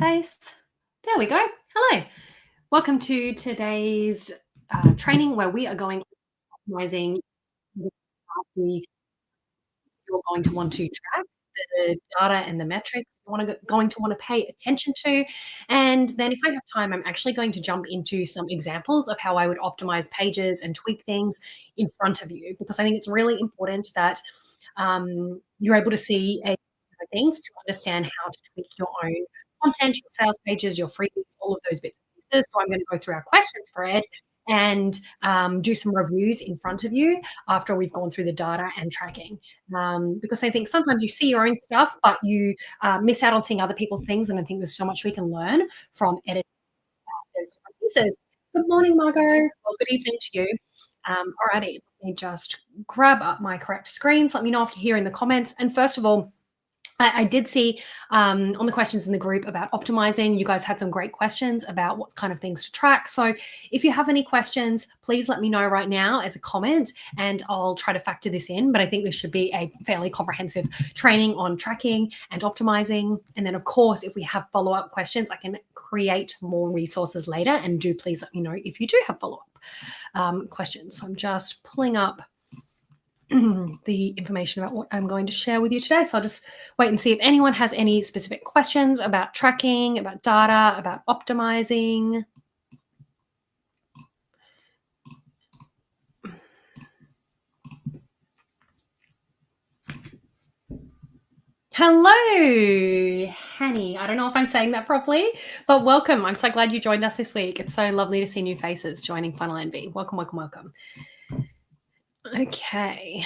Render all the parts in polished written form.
paste. There we go. Hello. Welcome to today's training where we are going optimizing the you're going to want to track the data and the metrics going to want to pay attention to. And then if I have time, I'm actually going to jump into some examples of how I would optimize pages and tweak things in front of you, because I think it's really important that you're able to see things to understand how to tweak your own content, your sales pages, your freebies, all of those bits and pieces. So I'm going to go through our question thread and do some reviews in front of you after we've gone through the data and tracking. Because I think sometimes you see your own stuff, but you miss out on seeing other people's things. And I think there's so much we can learn from editing those different pieces. Good morning, Margot. Well, good evening to you. Alrighty, let me just grab up my correct screens. Let me know if you're here in the comments. And first of all, I did see on the questions in the group about optimizing, you guys had some great questions about what kind of things to track. So if you have any questions, please let me know right now as a comment and I'll try to factor this in. But I think this should be a fairly comprehensive training on tracking and optimizing. And then, of course, if we have follow-up questions, I can create more resources later. And do please let me know if you do have follow-up questions. So I'm just pulling up the information about what I'm going to share with you today. So I'll just wait and see if anyone has any specific questions about tracking, about data, about optimizing. Hello, Hanny. I don't know if I'm saying that properly, but welcome. I'm so glad you joined us this week. It's so lovely to see new faces joining Funnel Envy. Welcome, welcome, welcome. Okay.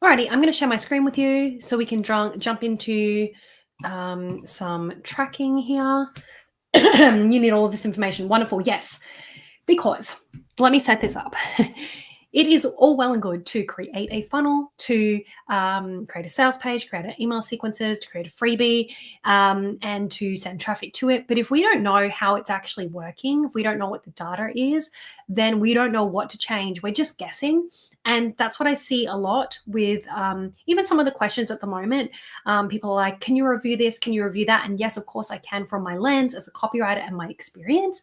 Alrighty, I'm going to share my screen with you so we can jump into some tracking here. You need all of this information. Wonderful. Yes, because let me set this up. It is all well and good to create a funnel, to create a sales page, create an email sequences, to create a freebie, and to send traffic to it. But if we don't know how it's actually working, if we don't know what the data is, then we don't know what to change. We're just guessing. And that's what I see a lot with even some of the questions at the moment. People are like, can you review this? Can you review that? And yes, of course I can from my lens as a copywriter and my experience.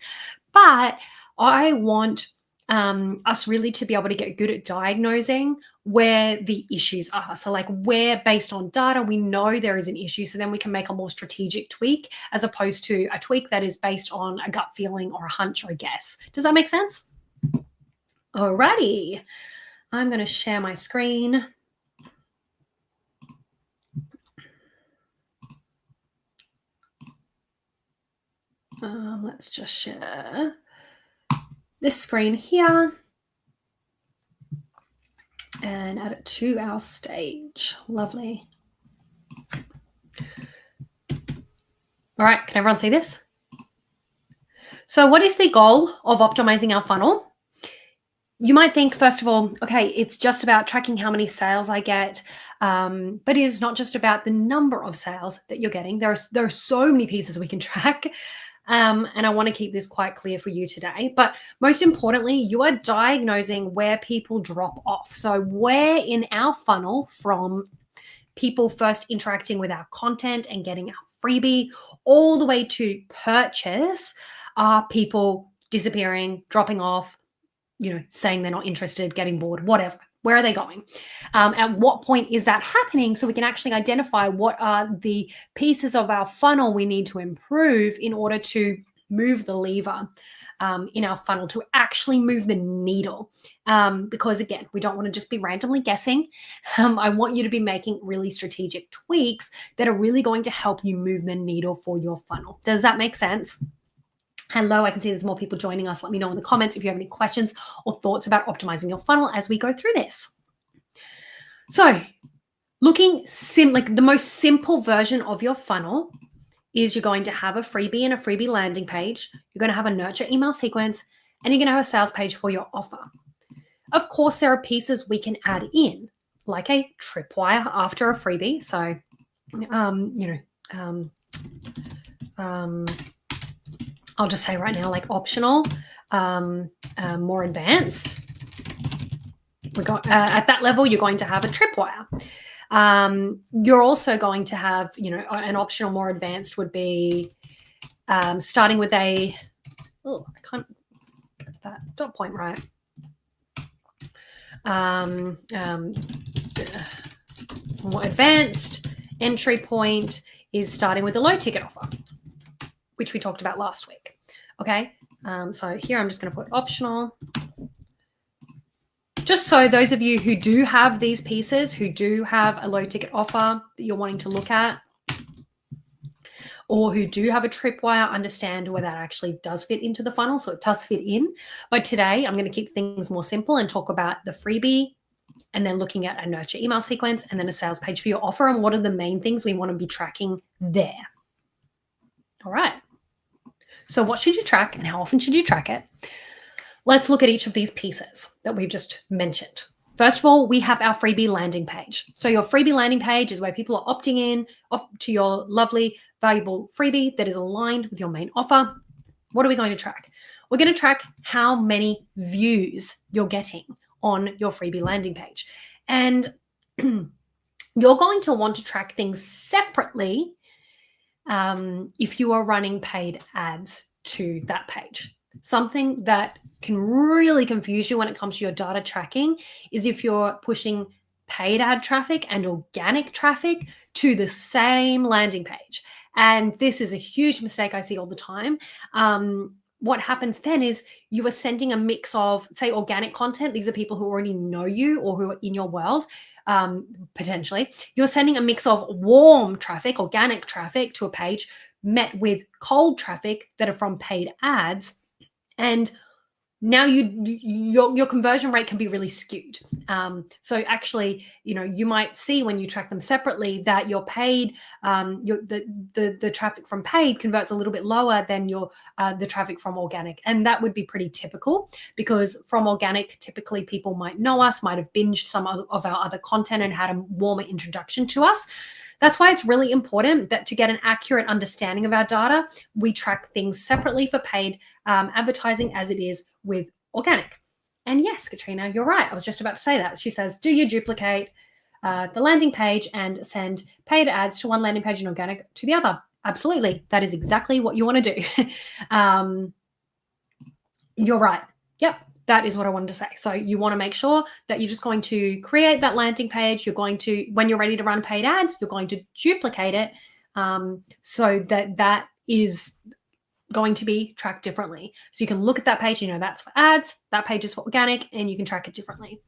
But I want us really to be able to get good at diagnosing where the issues are. So like where based on data, we know there is an issue. So then we can make a more strategic tweak as opposed to a tweak that is based on a gut feeling or a hunch or a guess. Does that make sense? Alrighty. I'm going to share my screen. Let's just share this screen here and add it to our stage. Lovely. All right, can everyone see this? So what is the goal of optimizing our funnel? You might think, first of all, okay, it's just about tracking how many sales I get, but it is not just about the number of sales that you're getting. There are so many pieces we can track, and I want to keep this quite clear for you today. But most importantly, you are diagnosing where people drop off. So where in our funnel from people first interacting with our content and getting our freebie all the way to purchase are people disappearing, dropping off, saying they're not interested, getting bored, whatever. Where are they going? At what point is that happening? So we can actually identify what are the pieces of our funnel we need to improve in order to move the lever in our funnel, to actually move the needle. Because again, we don't want to just be randomly guessing. I want you to be making really strategic tweaks that are really going to help you move the needle for your funnel. Does that make sense? Hello, I can see there's more people joining us. Let me know in the comments if you have any questions or thoughts about optimizing your funnel as we go through this. So looking like the most simple version of your funnel is you're going to have a freebie and a freebie landing page. You're going to have a nurture email sequence, and you're going to have a sales page for your offer. Of course, there are pieces we can add in, like a tripwire after a freebie. So, I'll just say right now, like optional, more advanced. at that level, you're going to have a tripwire. You're also going to have, an optional more advanced would be starting with I can't get that dot point right. More advanced entry point is starting with a low ticket offer, which we talked about last week. Okay, so here I'm just going to put optional. Just so those of you who do have these pieces, who do have a low ticket offer that you're wanting to look at, or who do have a tripwire, understand where that actually does fit into the funnel. So it does fit in. But today I'm going to keep things more simple and talk about the freebie, and then looking at a nurture email sequence, and then a sales page for your offer, and what are the main things we want to be tracking there. All right. So what should you track and how often should you track it? Let's look at each of these pieces that we've just mentioned. First of all, we have our freebie landing page. So your freebie landing page is where people are opting in to your lovely, valuable freebie that is aligned with your main offer. What are we going to track? We're going to track how many views you're getting on your freebie landing page. And you're going to want to track things separately if you are running paid ads to that page. Something that can really confuse you when it comes to your data tracking is if you're pushing paid ad traffic and organic traffic to the same landing page. And this is a huge mistake I see all the time. What happens then is you are sending a mix of, say, organic content. These are people who already know you or who are in your world, potentially. You're sending a mix of warm traffic, organic traffic to a page met with cold traffic that are from paid ads. And now your conversion rate can be really skewed. So actually, you might see when you track them separately that your paid, the traffic from paid converts a little bit lower than the traffic from organic, and that would be pretty typical because from organic, typically people might know us, might have binged some of our other content and had a warmer introduction to us. That's why it's really important that to get an accurate understanding of our data, we track things separately for paid advertising as it is with organic. And yes, Katrina, you're right. I was just about to say that. She says, do you duplicate the landing page and send paid ads to one landing page and organic to the other? Absolutely. That is exactly what you want to do. You're right. Yep. That is what I wanted to say. So you want to make sure that you're just going to create that landing page. You're going to, when you're ready to run paid ads, you're going to duplicate it so that is going to be tracked differently. So you can look at that page, that's for ads, that page is for organic, and you can track it differently.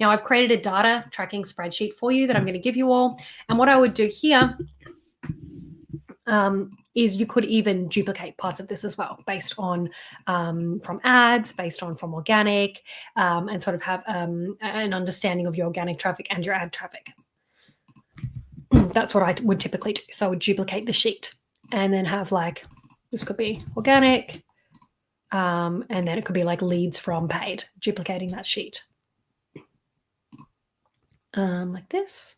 Now I've created a data tracking spreadsheet for you that I'm going to give you all. And what I would do here is you could even duplicate parts of this as well based on from ads, based on from organic, and sort of have an understanding of your organic traffic and your ad traffic. That's what I would typically do. So I would duplicate the sheet and then have this could be organic, and then it could be leads from paid, duplicating that sheet. Like this.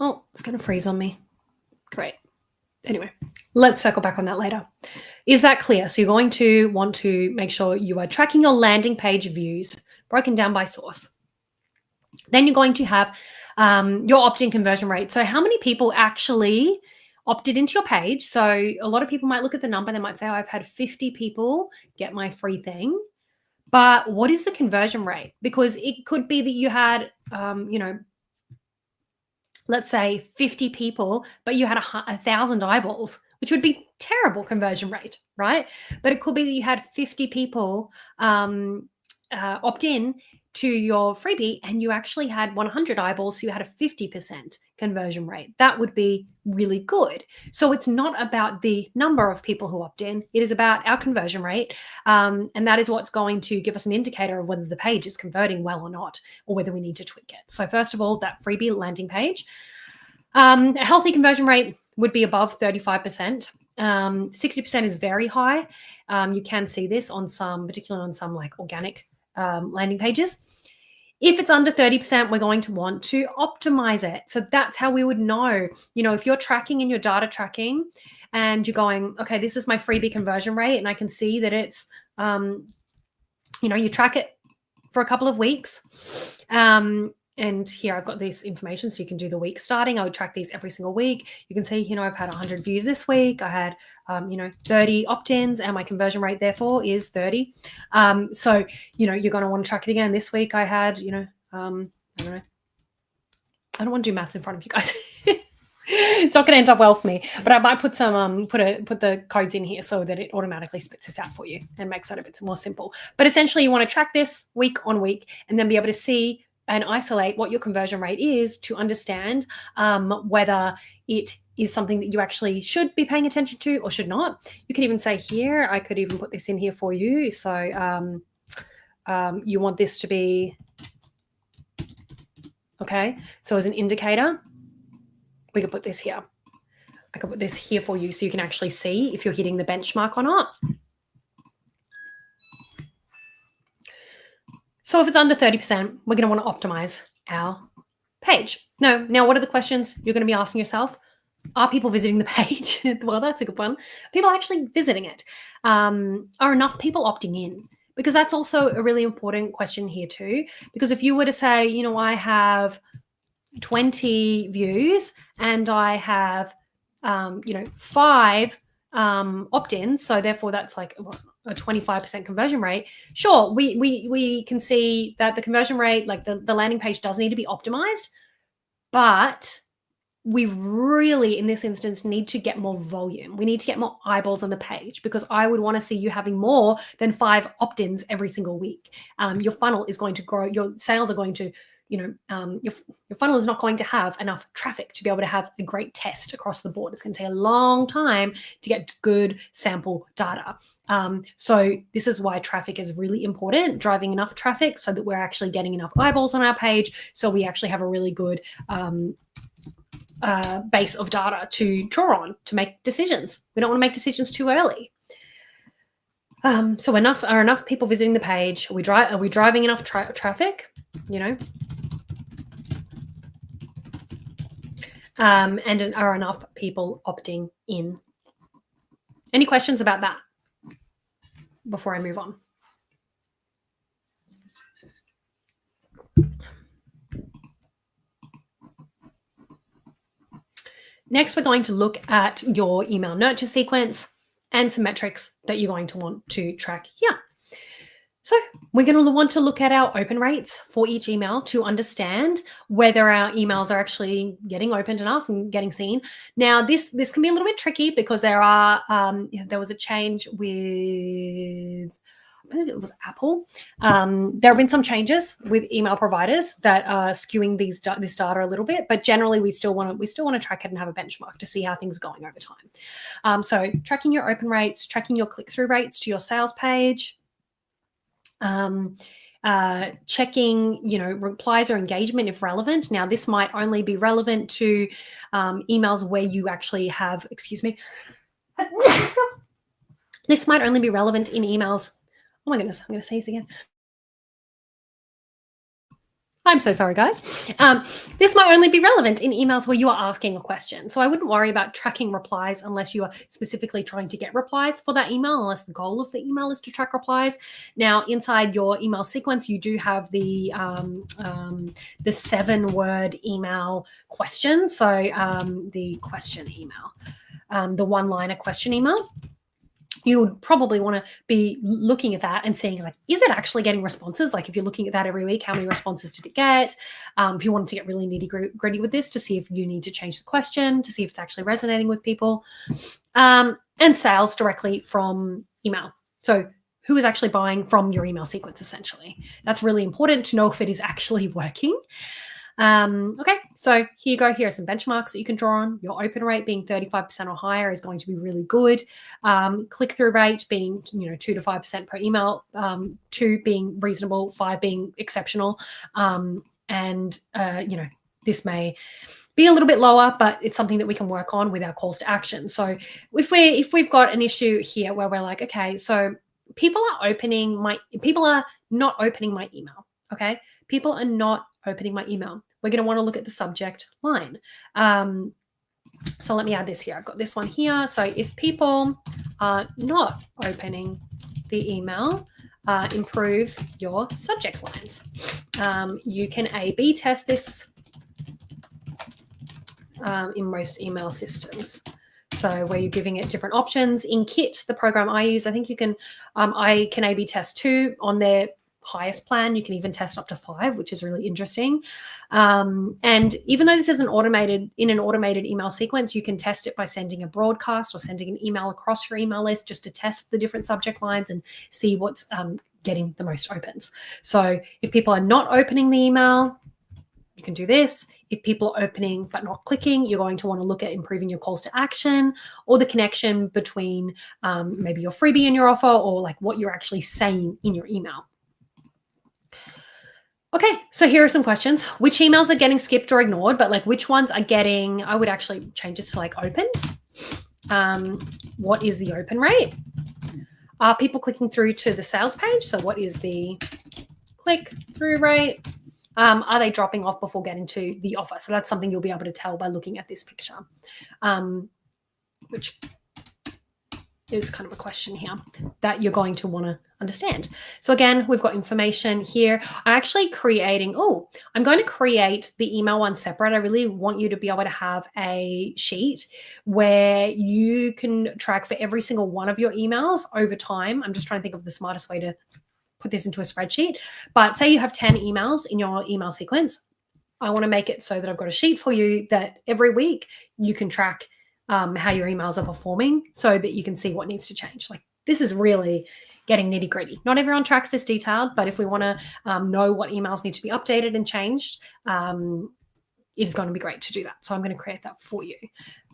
Oh, it's going to freeze on me. Great. Anyway, let's circle back on that later. Is that clear? So you're going to want to make sure you are tracking your landing page views broken down by source. Then you're going to have your opt-in conversion rate. So how many people actually opted into your page? So a lot of people might look at the number. They might say, I've had 50 people get my free thing. But what is the conversion rate? Because it could be that you had, let's say 50 people, but you had 1,000 eyeballs, which would be terrible conversion rate, right? But it could be that you had 50 people opt in to your freebie and you actually had 100 eyeballs, so you had a 50% conversion rate. That would be really good. So it's not about the number of people who opt in. It is about our conversion rate. And that is what's going to give us an indicator of whether the page is converting well or not, or whether we need to tweak it. So first of all, that freebie landing page. A healthy conversion rate would be above 35%. 60% is very high. You can see this on particularly on some organic landing pages. If it's under 30%, we're going to want to optimize it. So that's how we would know, if you're tracking in your data tracking and you're going, okay, this is my freebie conversion rate, and I can see that it's, you track it for a couple of weeks. And here I've got this information, so you can do the week starting. I would track these every single week. You can see, you know, I've had 100 views this week. I had, 30 opt-ins, and my conversion rate therefore is 30. So, you know, you're going to want to track it again. This week I had, I don't know. I don't want to do maths in front of you guys. It's not going to end up well for me, but I might put some put the codes in here so that it automatically spits this out for you and makes it a bit more simple. But essentially, you want to track this week on week and then be able to see and isolate what your conversion rate is to understand whether it is something that you actually should be paying attention to or should not. You can even say here, I could even put this in here for you. So you want this to be, okay, so as an indicator, we could put this here. I could put this here for you so you can actually see if you're hitting the benchmark or not. So if it's under 30%, we're going to want to optimize our page. Now, what are the questions you're going to be asking yourself? Are people visiting the page? Well, that's a good one. People actually visiting it. Are enough people opting in? Because that's also a really important question here too. Because if you were to say, you know, I have 20 views and I have, 5 opt-ins, so therefore that's like a 25% conversion rate. Sure, we can see that the conversion rate, like the landing page, does need to be optimized, but we really, in this instance, need to get more volume. We need to get more eyeballs on the page, because I would want to see you having more than 5 opt-ins every single week. Your funnel is going to grow. Your sales are going to, your funnel is not going to have enough traffic to be able to have a great test across the board. It's going to take a long time to get good sample data. So this is why traffic is really important, driving enough traffic so that we're actually getting enough eyeballs on our page, so we actually have a really good base of data to draw on to make decisions. We don't want to make decisions too early. So are enough people visiting the page? Are we driving enough traffic? And are enough people opting in? Any questions about that before I move on? Next, we're going to look at your email nurture sequence and some metrics that you're going to want to track here. So we're going to want to look at our open rates for each email to understand whether our emails are actually getting opened enough and getting seen. Now, this can be a little bit tricky because there was a change with, I believe it was Apple. There have been some changes with email providers that are skewing this data a little bit, but generally we still want to track it and have a benchmark to see how things are going over time. So tracking your open rates, tracking your click-through rates to your sales page, checking, replies or engagement if relevant. Now, this might only be relevant to emails where you actually have, this might only be relevant in emails. Oh my goodness, I'm going to say this again. I'm so sorry, guys. This might only be relevant in emails where you are asking a question. So I wouldn't worry about tracking replies unless you are specifically trying to get replies for that email, unless the goal of the email is to track replies. Now, inside your email sequence, you do have the 7-word email question. So the question email, the one-liner question email. You would probably want to be looking at that and seeing, like, is it actually getting responses? Like, if you're looking at that every week, how many responses did it get? If you wanted to get really nitty-gritty with this, to see if you need to change the question, to see if it's actually resonating with people, and sales directly from email. So who is actually buying from your email sequence, essentially? That's really important to know if it is actually working. Okay, so here you go. Here are some benchmarks that you can draw on. Your open rate being 35% or higher is going to be really good. Click-through rate being 2 to 5% per email, 2 being reasonable, 5 being exceptional. This may be a little bit lower, but it's something that we can work on with our calls to action. So if we've got an issue here where we're like, okay, so people are not opening my email. Okay, people are not opening my email. We're going to want to look at the subject line. So let me add this here. I've got this one here. So if people are not opening the email, improve your subject lines. You can A/B test this in most email systems. So where you're giving it different options. In Kit, the program I use, I think you can, I can A/B test 2 on their highest plan. You can even test up to 5, which is really interesting. And even though this is in an automated email sequence, you can test it by sending a broadcast or sending an email across your email list just to test the different subject lines and see what's getting the most opens. So if people are not opening the email, you can do this. If people are opening but not clicking, you're going to want to look at improving your calls to action or the connection between maybe your freebie and your offer, or like what you're actually saying in your email. Okay, so here are some questions. Which emails are getting skipped or ignored, but like which ones are getting, I would actually change this to like opened. What is the open rate? Are people clicking through to the sales page? So what is the click-through rate? Are they dropping off before getting to the offer? So that's something you'll be able to tell by looking at this picture, which is kind of a question here that you're going to want to understand. So again, we've got information here. I'm actually creating, I'm going to create the email one separate. I really want you to be able to have a sheet where you can track for every single one of your emails over time. I'm just trying to think of the smartest way to put this into a spreadsheet. But say you have 10 emails in your email sequence. I want to make it so that I've got a sheet for you that every week you can track how your emails are performing so that you can see what needs to change. Like, this is really getting nitty gritty. Not everyone tracks this detailed, but if we want to know what emails need to be updated and changed, it is going to be great to do that. So I'm going to create that for you.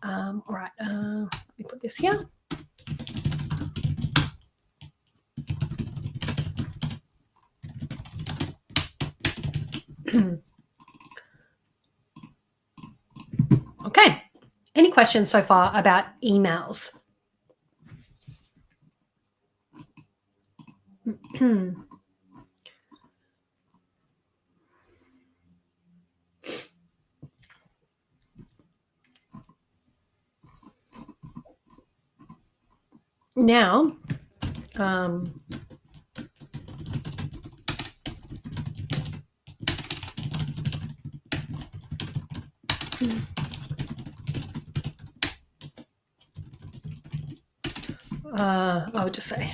All right, let me put this here. Okay. Any questions so far about emails? Now, I would just say,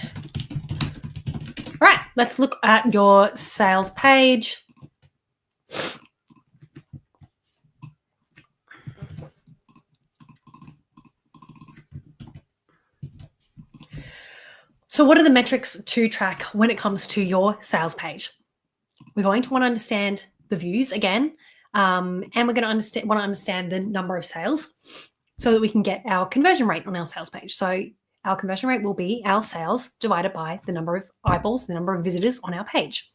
all right, let's look at your sales page. So what are the metrics to track when it comes to your sales page? We're going to want to understand the views again, and we're going to want to understand the number of sales so that we can get our conversion rate on our sales page. So our conversion rate will be our sales divided by the number of eyeballs, the number of visitors on our page.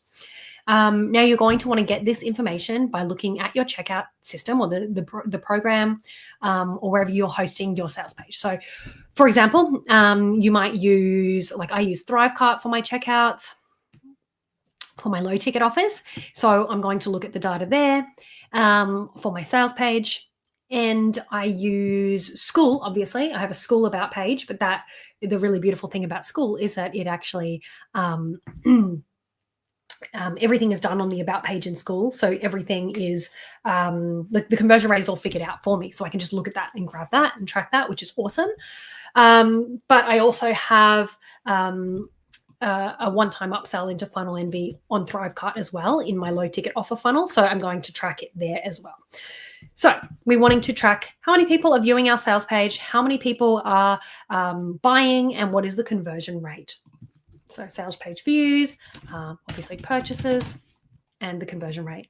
Now you're going to want to get this information by looking at your checkout system or the program or wherever you're hosting your sales page. So for example, you might use, like I use Thrivecart for my checkouts, for my low ticket offers. So I'm going to look at the data there for my sales page. And I use School, obviously. I have a School About page, but the really beautiful thing about School is that it actually everything is done on the About page in School. So everything is, the conversion rate is all figured out for me. So I can just look at that and grab that and track that, which is awesome. But I also have a one-time upsell into Funnel Envy on Thrivecart as well in my low ticket offer funnel. So I'm going to track it there as well. So we're wanting to track how many people are viewing our sales page, how many people are buying, and what is the conversion rate. So sales page views, obviously purchases, and the conversion rate.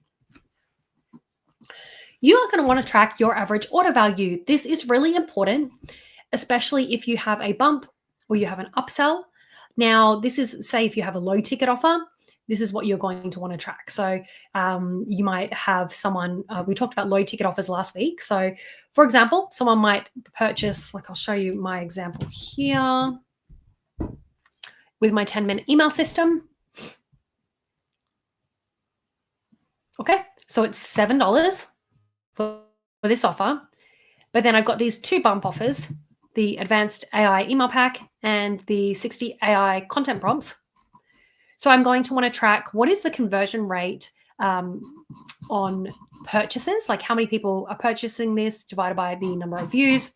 You are going to want to track your average order value. This is really important, especially if you have a bump or you have an upsell. Now, this is, say, if you have a low ticket offer, this is what you're going to want to track. So you might have someone, we talked about low ticket offers last week. So for example, someone might purchase, like I'll show you my example here with my 10-minute email system. Okay, so it's $7 for this offer. But then I've got these 2 bump offers, the Advanced AI Email Pack and the 60 AI Content Prompts. So I'm going to want to track what is the conversion rate on purchases, like how many people are purchasing this divided by the number of views.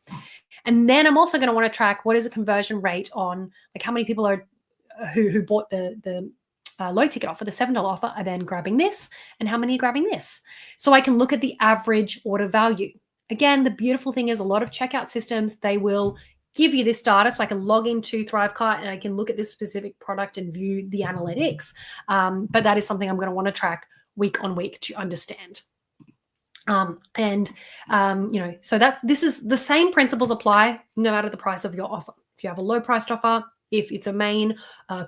And then I'm also going to want to track what is a conversion rate on, like how many people are who bought the low ticket offer, the $7 offer, are then grabbing this, and how many are grabbing this. So I can look at the average order value. Again, the beautiful thing is a lot of checkout systems, they will give you this data, so I can log into Thrivecart and I can look at this specific product and view the analytics. But that is something I'm going to want to track week on week to understand. So this is the same principles apply no matter the price of your offer. If you have a low priced offer, if it's a main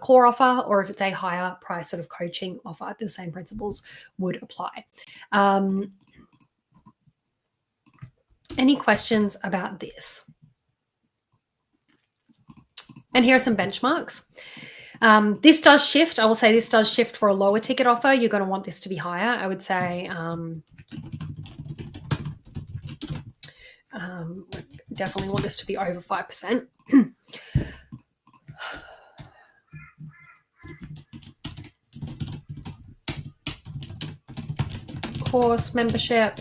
core offer, or if it's a higher price sort of coaching offer, the same principles would apply. Any questions about this? And here are some benchmarks. This does shift. I will say this does shift for a lower ticket offer. You're going to want this to be higher. I would say definitely want this to be over 5%. Course membership.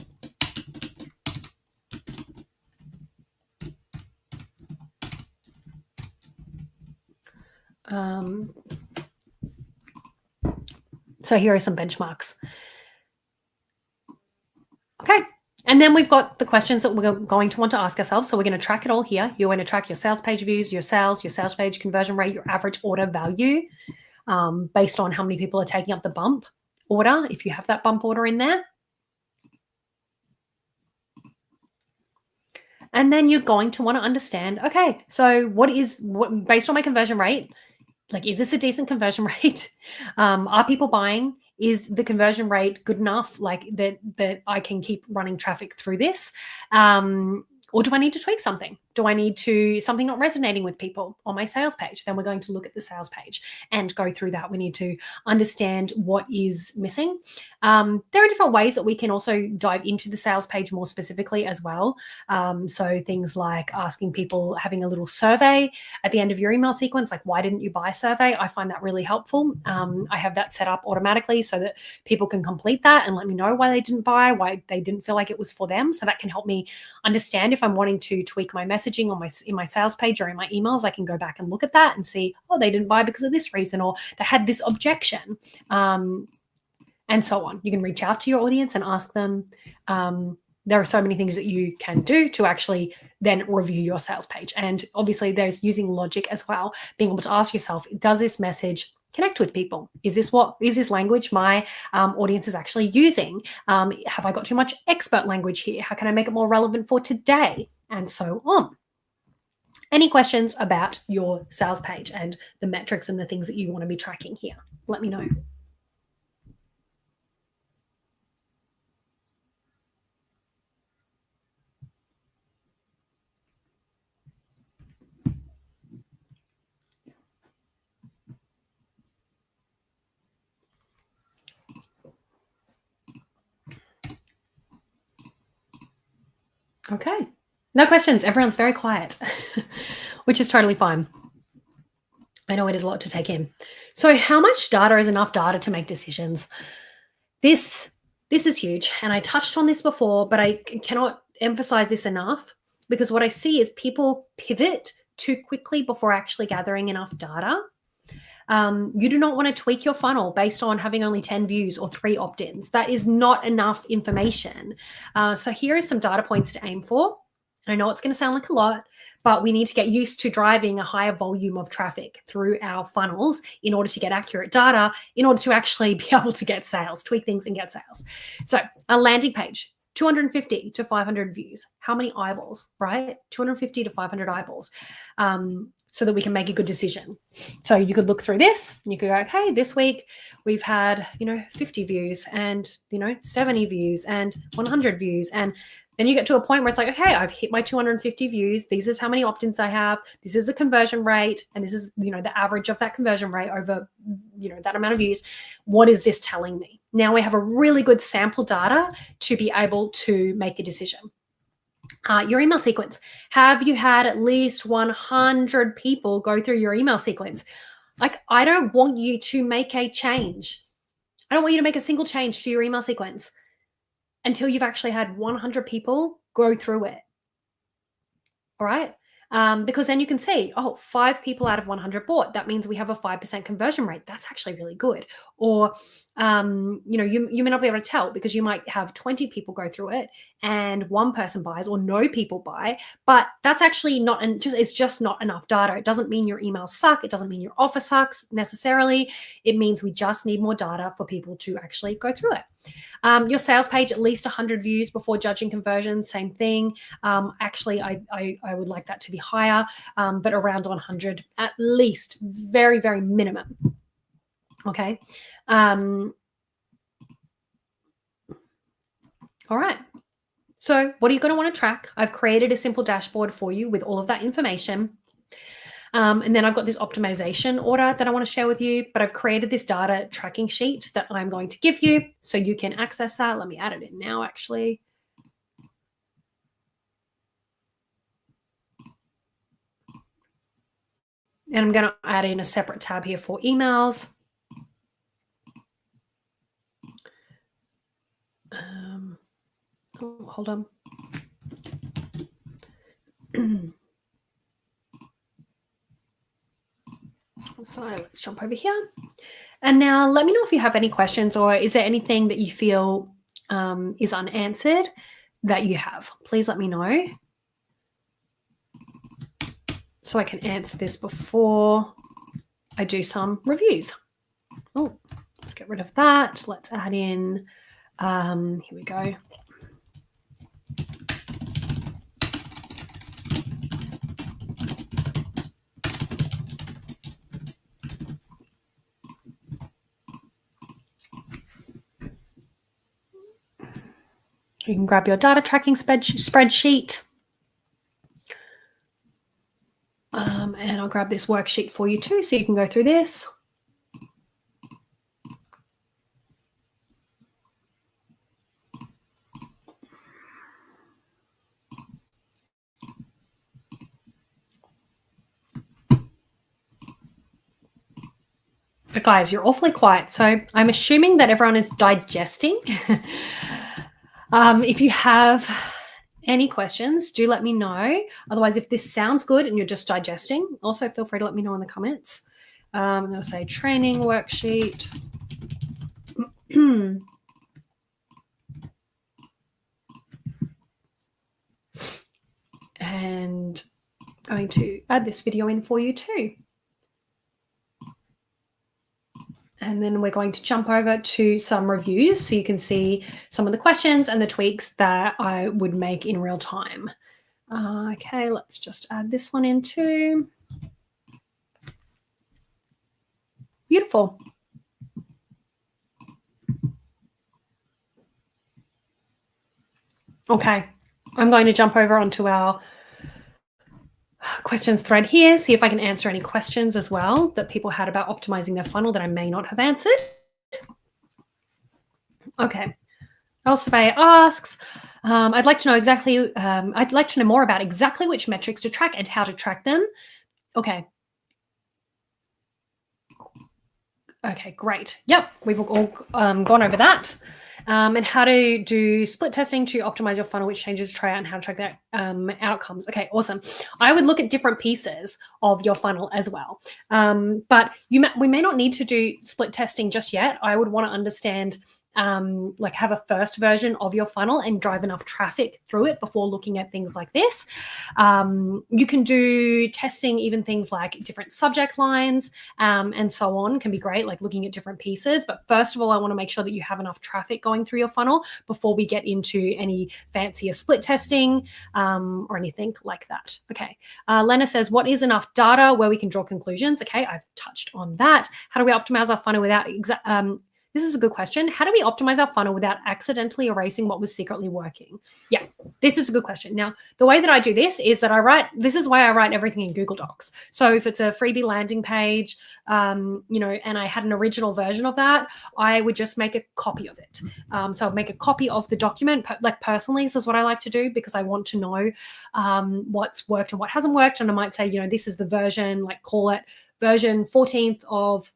So here are some benchmarks. Okay. And then we've got the questions that we're going to want to ask ourselves. So we're going to track it all here. You're going to track your sales page views, your sales page conversion rate, your average order value, based on how many people are taking up the bump order, if you have that bump order in there. And then you're going to want to understand, okay, so what based on my conversion rate, like, is this a decent conversion rate? Are people buying? Is the conversion rate good enough, like that I can keep running traffic through this? Or do I need to tweak something? Do I need something not resonating with people on my sales page? Then we're going to look at the sales page and go through that. We need to understand what is missing. There are different ways that we can also dive into the sales page more specifically as well. So things like asking people, having a little survey at the end of your email sequence, like, why didn't you buy survey? I find that really helpful. I have that set up automatically so that people can complete that and let me know why they didn't buy, why they didn't feel like it was for them. So that can help me understand if I'm wanting to tweak my messaging in my sales page or in my emails. I can go back and look at that and see, oh, they didn't buy because of this reason, or they had this objection, and so on. You can reach out to your audience and ask them. There are so many things that you can do to actually then review your sales page. And obviously there's using logic as well, being able to ask yourself, does this message connect with people? Is this language my audience is actually using? Have I got too much expert language here? How can I make it more relevant for today? And so on. Any questions about your sales page and the metrics and the things that you want to be tracking here? Let me know. Okay. No questions. Everyone's very quiet, which is totally fine. I know it is a lot to take in. So how much data is enough data to make decisions? This is huge. And I touched on this before, but I cannot emphasize this enough, because what I see is people pivot too quickly before actually gathering enough data. You do not want to tweak your funnel based on having only 10 views or 3 opt-ins. That is not enough information. So here are some data points to aim for. I know it's going to sound like a lot, but we need to get used to driving a higher volume of traffic through our funnels in order to get accurate data, in order to actually be able to get sales, tweak things and get sales. So a landing page, 250 to 500 views. How many eyeballs, right? 250 to 500 eyeballs, so that we can make a good decision. So you could look through this and you could go, okay, this week we've had, 50 views and, 70 views and 100 views. And then you get to a point where it's like, okay, I've hit my 250 views. This is how many opt-ins I have. This is the conversion rate. And this is, the average of that conversion rate over, that amount of views. What is this telling me? Now we have a really good sample data to be able to make a decision. Your email sequence. Have you had at least 100 people go through your email sequence? Like, I don't want you to make a change. I don't want you to make a single change to your email sequence until you've actually had 100 people go through it. All right. Because then you can see, oh, 5 people out of 100 bought. That means we have a 5% conversion rate. That's actually really good. Or, you may not be able to tell because you might have 20 people go through it and one person buys or no people buy. But that's actually not, it's just not enough data. It doesn't mean your emails suck. It doesn't mean your offer sucks necessarily. It means we just need more data for people to actually go through it. Your sales page, at least 100 views before judging conversions, same thing. Actually, I would like that to be higher, but around 100 at least, very, very minimum. Okay. All right. So what are you going to want to track? I've created a simple dashboard for you with all of that information. And then I've got this optimization order that I want to share with you, but I've created this data tracking sheet that I'm going to give you so you can access that. Let me add it in now, actually. And I'm going to add in a separate tab here for emails. Hold on. So let's jump over here. And now let me know if you have any questions, or is there anything that you feel is unanswered that you have? Please let me know so I can answer this before I do some reviews. Oh, let's get rid of that. Let's add in, here we go. You can grab your data tracking spreadsheet. And I'll grab this worksheet for you too, so you can go through this. But guys, you're awfully quiet, so I'm assuming that everyone is digesting. If you have any questions, do let me know. Otherwise, if this sounds good and you're just digesting, also feel free to let me know in the comments. I'm going to say training worksheet. And I'm going to add this video in for you too. And then we're going to jump over to some reviews so you can see some of the questions and the tweaks that I would make in real time. Okay, let's just add this one in too. Beautiful. Okay, I'm going to jump over onto our questions thread here, see if I can answer any questions as well that people had about optimizing their funnel that I may not have answered. Okay. Elsevier asks, I'd like to know exactly, I'd like to know more about exactly which metrics to track and how to track them. Okay. Okay, great. Yep, we've all gone over that. And how to do split testing to optimize your funnel, which changes try out, and how to track that outcomes. Okay, awesome. I would look at different pieces of your funnel as well. But we may not need to do split testing just yet. I would want to understand, like have a first version of your funnel and drive enough traffic through it before looking at things like this. You can do testing, even things like different subject lines and so on can be great, like looking at different pieces. But first of all, I want to make sure that you have enough traffic going through your funnel before we get into any fancier split testing or anything like that. Okay. Lena says, what is enough data where we can draw conclusions? Okay, I've touched on that. How do we optimize our funnel without This is a good question. How do we optimize our funnel without accidentally erasing what was secretly working? Yeah, this is a good question. Now, the way that I do this is that this is why I write everything in Google Docs. So if it's a freebie landing page, and I had an original version of that, I would just make a copy of it. So I'd make a copy of the document, like personally, this is what I like to do because I want to know what's worked and what hasn't worked. And I might say, this is the version, like call it version 14th of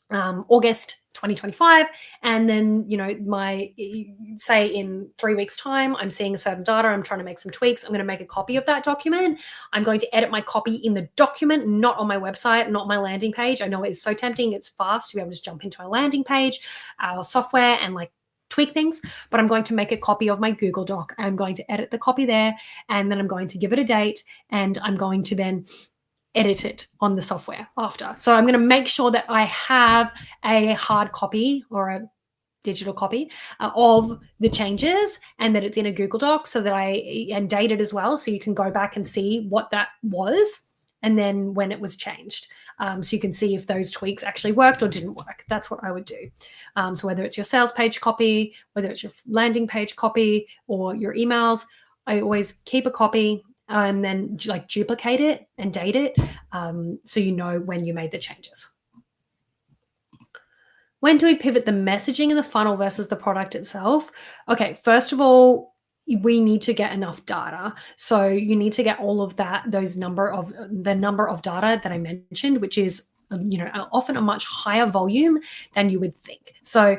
August 2025. And then, say in 3 weeks time, I'm seeing certain data, I'm trying to make some tweaks. I'm going to make a copy of that document. I'm going to edit my copy in the document, not on my website, not my landing page. I know it's so tempting. It's fast to be able to just jump into our landing page, our software, and tweak things, but I'm going to make a copy of my Google Doc. I'm going to edit the copy there, and then I'm going to give it a date, and I'm going to then edit it on the software after. So I'm going to make sure that I have a hard copy or a digital copy of the changes, and that it's in a Google Doc and date it as well. So you can go back and see what that was and then when it was changed. So you can see if those tweaks actually worked or didn't work. That's what I would do. So whether it's your sales page copy, whether it's your landing page copy or your emails, I always keep a copy and then duplicate it and date it so you know when you made the changes. When do we pivot the messaging in the funnel versus the product itself? Okay, first of all, we need to get enough data. So you need to get all of the number of data that I mentioned, which is often a much higher volume than you would think. So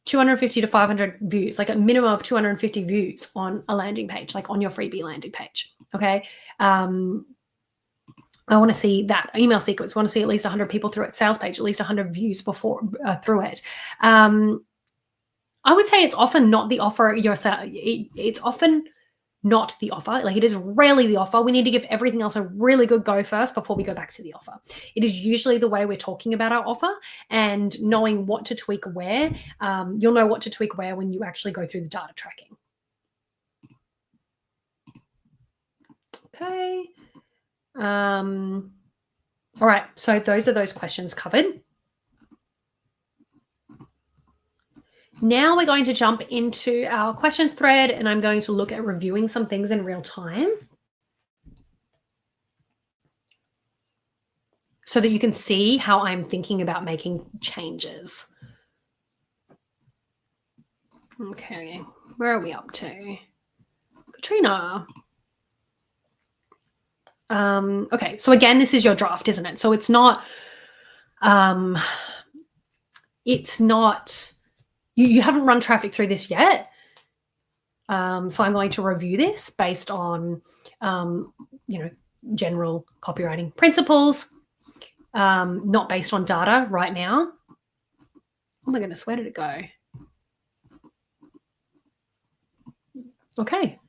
250 to 500 views, like a minimum of 250 views on a landing page, like on your freebie landing page. Okay. I want to see that email sequence. I want to see at least 100 people through it. Sales page, at least 100 views through it. I would say it's often not the offer yourself. It's often not the offer. Like, it is rarely the offer. We need to give everything else a really good go first before we go back to the offer. It is usually the way we're talking about our offer and knowing what to tweak where. You'll know what to tweak where when you actually go through the data tracking. Okay. All right. So those are those questions covered. Now we're going to jump into our questions thread, and I'm going to look at reviewing some things in real time so that you can see how I'm thinking about making changes. Okay, where are we up to? Katrina. Okay, so again, this is your draft, isn't it? So it's not, you haven't run traffic through this yet. So I'm going to review this based on, general copywriting principles, not based on data right now. Oh my goodness, where did it go? Okay.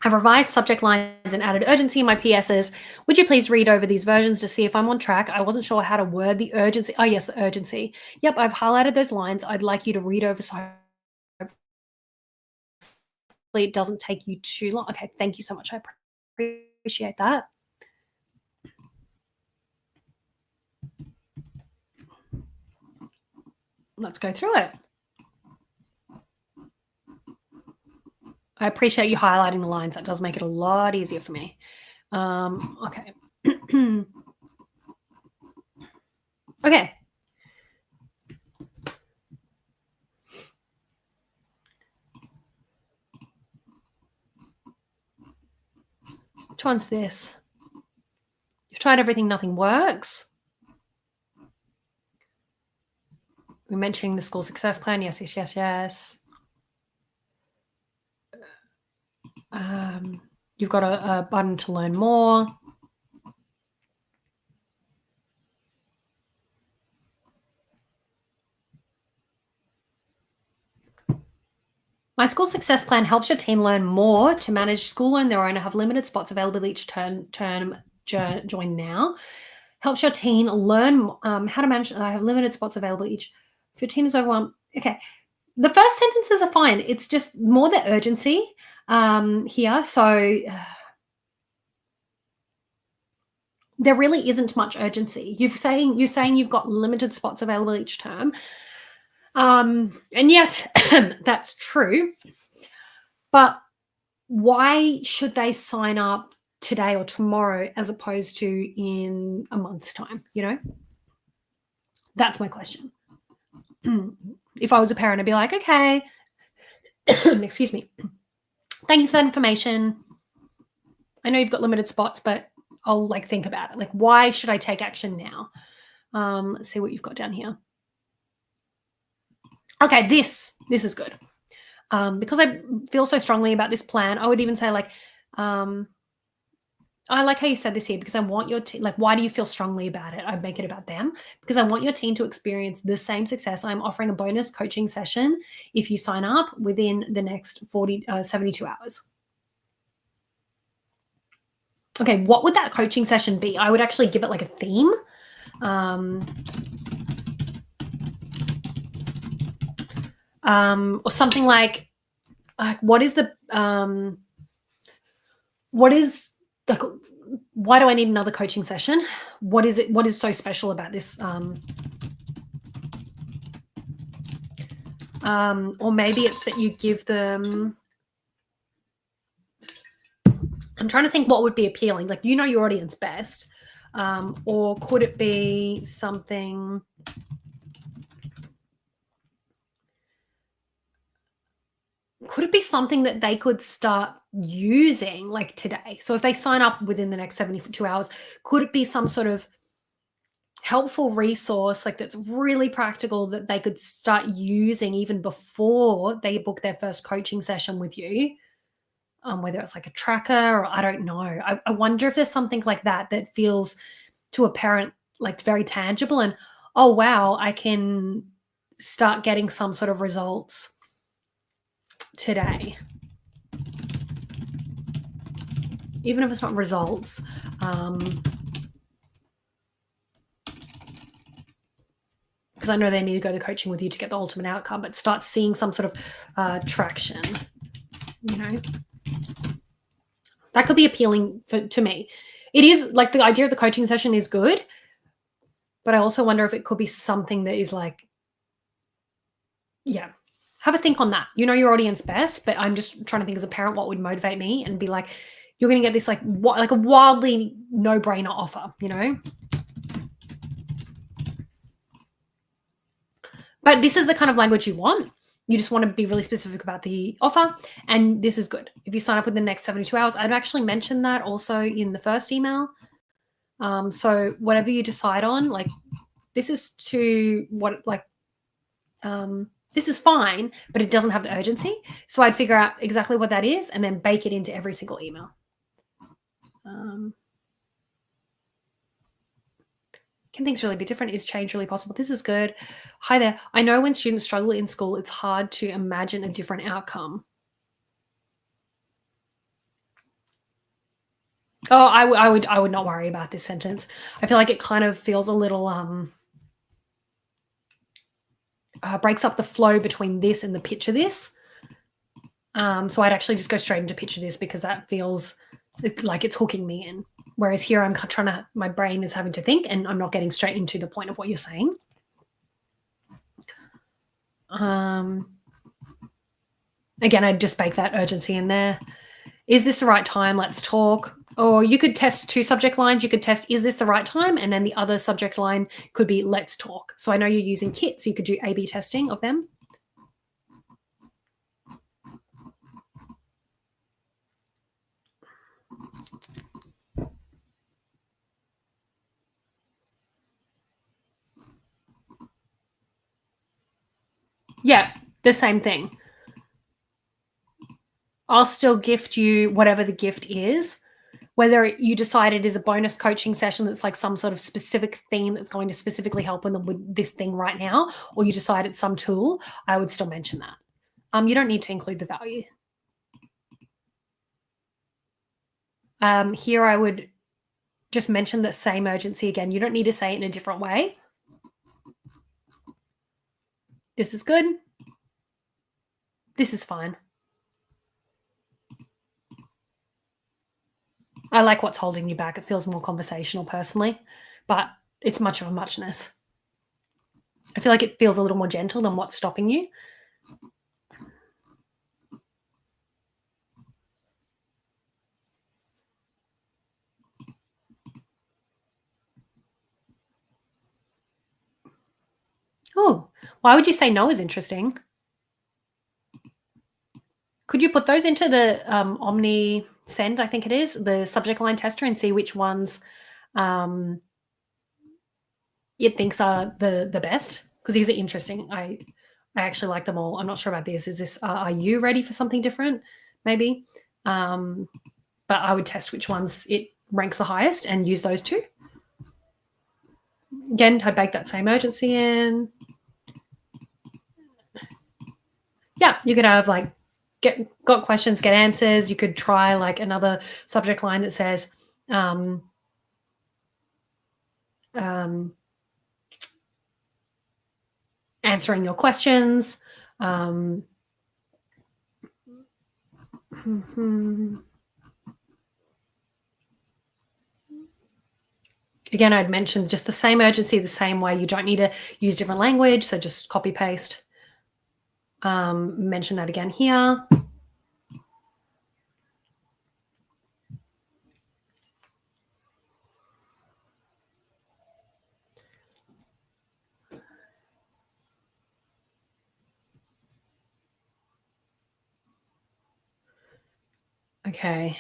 I've revised subject lines and added urgency in my PSs. Would you please read over these versions to see if I'm on track? I wasn't sure how to word the urgency. Oh, yes, the urgency. Yep, I've highlighted those lines. I'd like you to read over so it doesn't take you too long. Okay, thank you so much. I appreciate that. Let's go through it. I appreciate you highlighting the lines. That does make it a lot easier for me. Okay. Okay. Which one's this? You've tried everything, nothing works. We're mentioning the school success plan. Yes, yes, yes, yes. You've got a button to learn more. My school success plan helps your team learn more to manage school on their own and have limited spots available each term. Join now. Helps your teen learn how to manage. I have limited spots available each. If your teen is overwhelmed. Okay. The first sentences are fine. It's just more the urgency here. So there really isn't much urgency. You're saying you've got limited spots available each term. And yes, that's true. But why should they sign up today or tomorrow as opposed to in a month's time? That's my question. If I was a parent, I'd be like, okay, excuse me. Thank you for that information. I know you've got limited spots, but I'll think about it. Why should I take action now? Let's see what you've got down here. Okay, this is good. Because I feel so strongly about this plan, I would even say I like how you said this here, because I want your team, why do you feel strongly about it? I'd make it about them, because I want your team to experience the same success. I'm offering a bonus coaching session if you sign up within the next 72 hours. Okay, what would that coaching session be? I would actually give it a theme. Or something what is the why do I need another coaching session? What is it? What is so special about this? Or maybe it's that you give them. I'm trying to think what would be appealing. Your audience best. Or could it be something? Could it be something that they could start using today? So if they sign up within the next 72 hours, could it be some sort of helpful resource that's really practical that they could start using even before they book their first coaching session with you? Whether it's a tracker or I don't know. I wonder if there's something like that feels to a parent very tangible and, oh, wow, I can start getting some sort of results today. Even if it's not results, because I know they need to go to coaching with you to get the ultimate outcome, but start seeing some sort of traction, That could be appealing to me. It is the idea of the coaching session is good, but I also wonder if it could be something that is yeah, have a think on that. Your audience best, but I'm just trying to think as a parent what would motivate me and be you're going to get this a wildly no-brainer offer, But this is the kind of language you want. You just want to be really specific about the offer, and this is good. If you sign up within the next 72 hours, I'd actually mention that also in the first email. So whatever you decide on, this is to what this is fine, but it doesn't have the urgency. So I'd figure out exactly what that is and then bake it into every single email. Can things really be different? Is change really possible? This is good. Hi there. I know when students struggle in school, it's hard to imagine a different outcome. Oh, I would not worry about this sentence. I feel like it kind of feels a little breaks up the flow between this and the picture this. So I'd actually just go straight into picture this because that feels like it's hooking me in. Whereas here I'm trying to, my brain is having to think and I'm not getting straight into the point of what you're saying. Again, I'd just bake that urgency in there. Is this the right time? Let's talk. Or you could test two subject lines. You could test, is this the right time? And then the other subject line could be, let's talk. So I know you're using Kit, so you could do A/B testing of them. Yeah, the same thing. I'll still gift you whatever the gift is. Whether you decide it is a bonus coaching session that's some sort of specific theme that's going to specifically help them with this thing right now, or you decide it's some tool, I would still mention that. You don't need to include the value. Here I would just mention the same urgency again. You don't need to say it in a different way. This is good. This is fine. I like what's holding you back. It feels more conversational personally, but it's much of a muchness. I feel like it feels a little more gentle than what's stopping you. Oh, why would you say no is interesting? Could you put those into the Omni Send, I think it is, the subject line tester, and see which ones it thinks are the best? Because these are interesting. I actually like them all. I'm not sure about this. Is this are you ready for something different? Maybe. But I would test which ones it ranks the highest and use those two. Again, I bake that same urgency in. Yeah, you could have like got questions, get answers. You could try like another subject line that says answering your questions. Again, I'd mentioned just the same urgency, the same way. You don't need to use different language, so just copy paste. Mention that again here. Okay.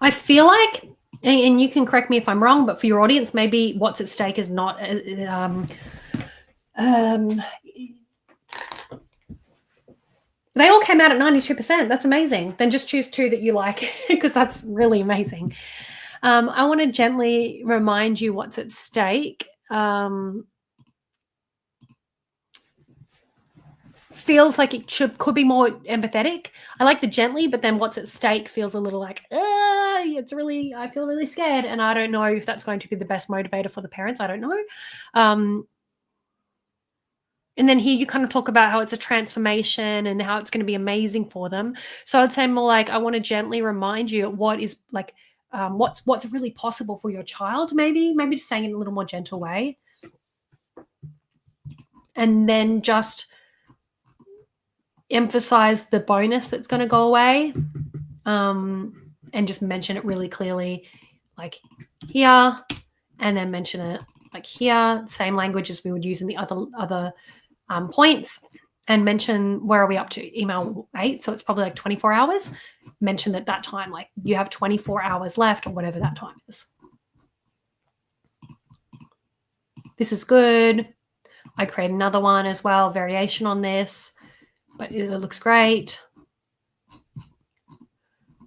I feel like, and you can correct me if I'm wrong, but for your audience, maybe what's at stake is not. They all came out at 92%. That's amazing. Then just choose two that you like because that's really amazing. I want to gently remind you what's at stake. Feels like it could be more empathetic. I like the gently, but then what's at stake feels a little like, I feel really scared. And I don't know if that's going to be the best motivator for the parents. I don't know. And then here you kind of talk about how it's a transformation and how it's going to be amazing for them. So I'd say more like, I want to gently remind you what is like, what's really possible for your child, maybe just saying it in a little more gentle way. And then just emphasize the bonus that's going to go away, and just mention it really clearly, like here, and then mention it like here, same language as we would use in the other points, and mention where are we up to, email 8, so it's probably like 24 hours. Mention that time, like you have 24 hours left or whatever that time is. This is good. I create another one as well, variation on this, but it looks great.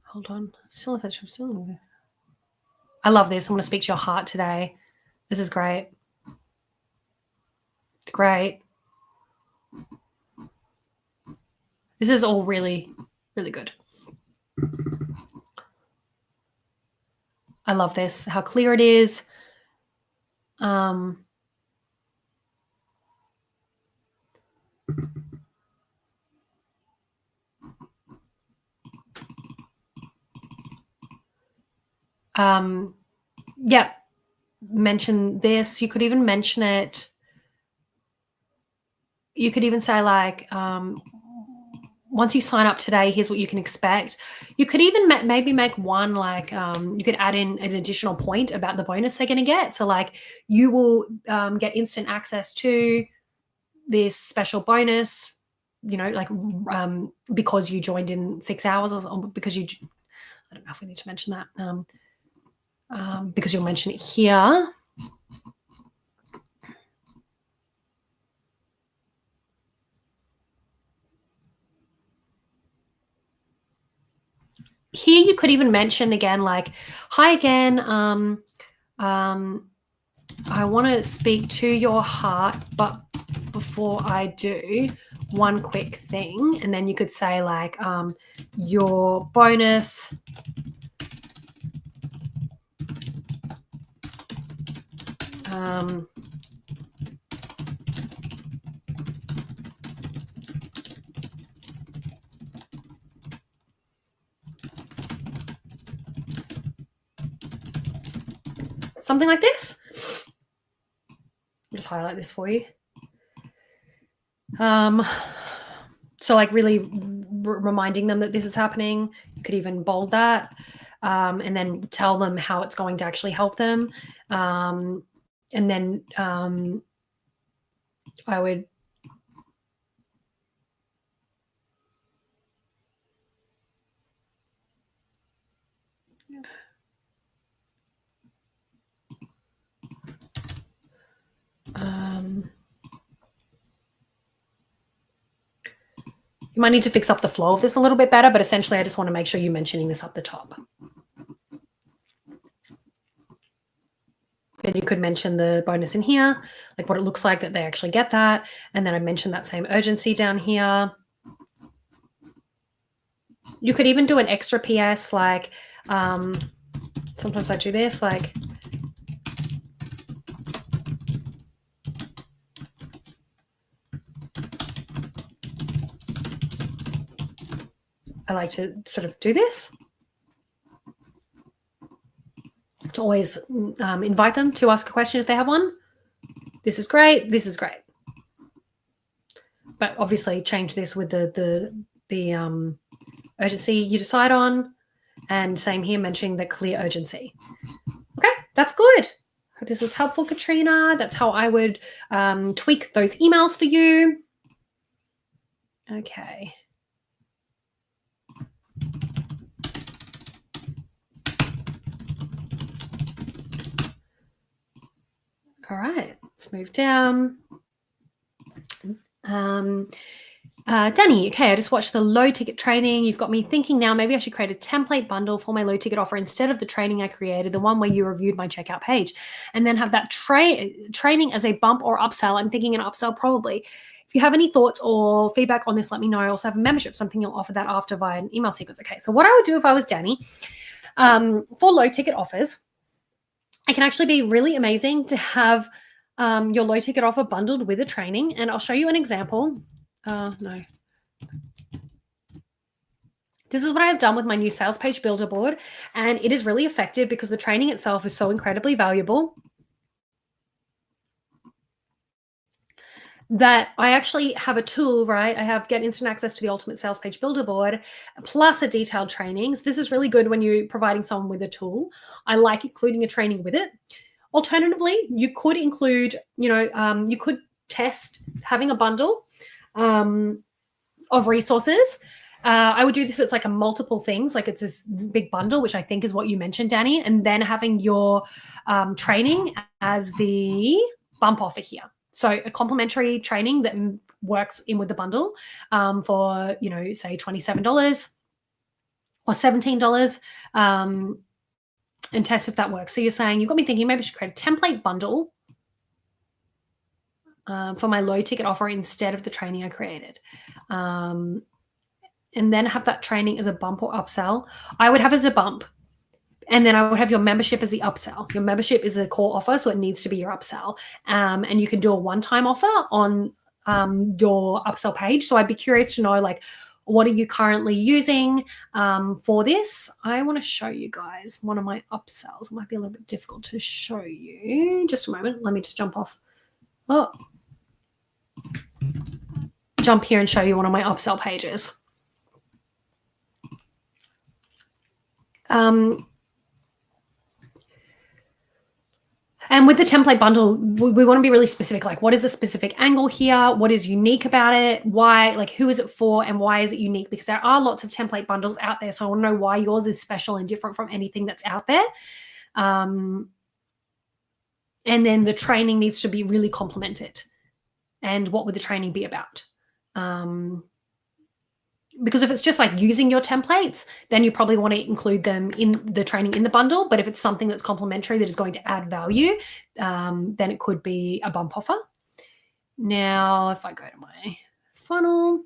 Hold on. I love this. I want to speak to your heart today. This is great. Great. This is all really, really good. I love this, how clear it is. Yeah, mention this. You could even mention it. You could even say like, once you sign up today, here's what you can expect. You could even maybe make one like, you could add in an additional point about the bonus they're going to get. So like you will get instant access to this special bonus, like because you joined in 6 hours or because you, I don't know if we need to mention that. Because you'll mention it here. Here you could even mention again, like, hi again, I want to speak to your heart, but before I do, one quick thing. And then you could say like, your bonus something like this. I'll just highlight this for you. So like really reminding them that this is happening. You could even bold that, and then tell them how it's going to actually help them. And then I would you might need to fix up the flow of this a little bit better, but essentially I just want to make sure you're mentioning this up the top. Then you could mention the bonus in here, like what it looks like that they actually get that. And then I mentioned that same urgency down here. You could even do an extra PS, like sometimes I do this, like I like to sort of do this to always invite them to ask a question if they have one. This is great. This is great. But obviously change this with the urgency you decide on. And same here, mentioning the clear urgency. Okay, that's good. Hope this was helpful, Katrina. That's how I would tweak those emails for you. Okay. All right, let's move down. Danny, okay, I just watched the low ticket training. You've got me thinking now, maybe I should create a template bundle for my low ticket offer instead of the training I created, the one where you reviewed my checkout page, and then have that training as a bump or upsell. I'm thinking an upsell probably. If you have any thoughts or feedback on this, let me know. I also have a membership, something you'll offer that after via an email sequence. Okay, so what I would do if I was Danny, for low ticket offers, it can actually be really amazing to have your low ticket offer bundled with a training. And I'll show you an example. No. This is what I've done with my new sales page builder board. And it is really effective because the training itself is so incredibly valuable that I actually have a tool, right? I have get instant access to the ultimate sales page builder board plus a detailed trainings. This is really good when you're providing someone with a tool. I like including a training with it. Alternatively, you could include, you could test having a bundle of resources. I would do this if it's like a multiple things, like it's this big bundle, which I think is what you mentioned, Danny, and then having your training as the bump offer here. So a complimentary training that works in with the bundle for, say $27 or $17 and test if that works. So you're saying, you've got me thinking maybe I should create a template bundle for my low ticket offer instead of the training I created. And then have that training as a bump or upsell. I would have as a bump. And then I would have your membership as the upsell. Your membership is a core offer, so it needs to be your upsell. And you can do a one-time offer on your upsell page. So I'd be curious to know, like, what are you currently using for this? I want to show you guys one of my upsells. It might be a little bit difficult to show you. Just a moment. Let me just jump off. Oh. Jump here and show you one of my upsell pages. And with the template bundle, we want to be really specific. Like, what is the specific angle here? What is unique about it? Why, like, who is it for and why is it unique? Because there are lots of template bundles out there. So I want to know why yours is special and different from anything that's out there. And then the training needs to be really complemented. And what would the training be about? Because if it's just like using your templates, then you probably want to include them in the training in the bundle. But if it's something that's complementary that is going to add value, then it could be a bump offer. Now, if I go to my funnel,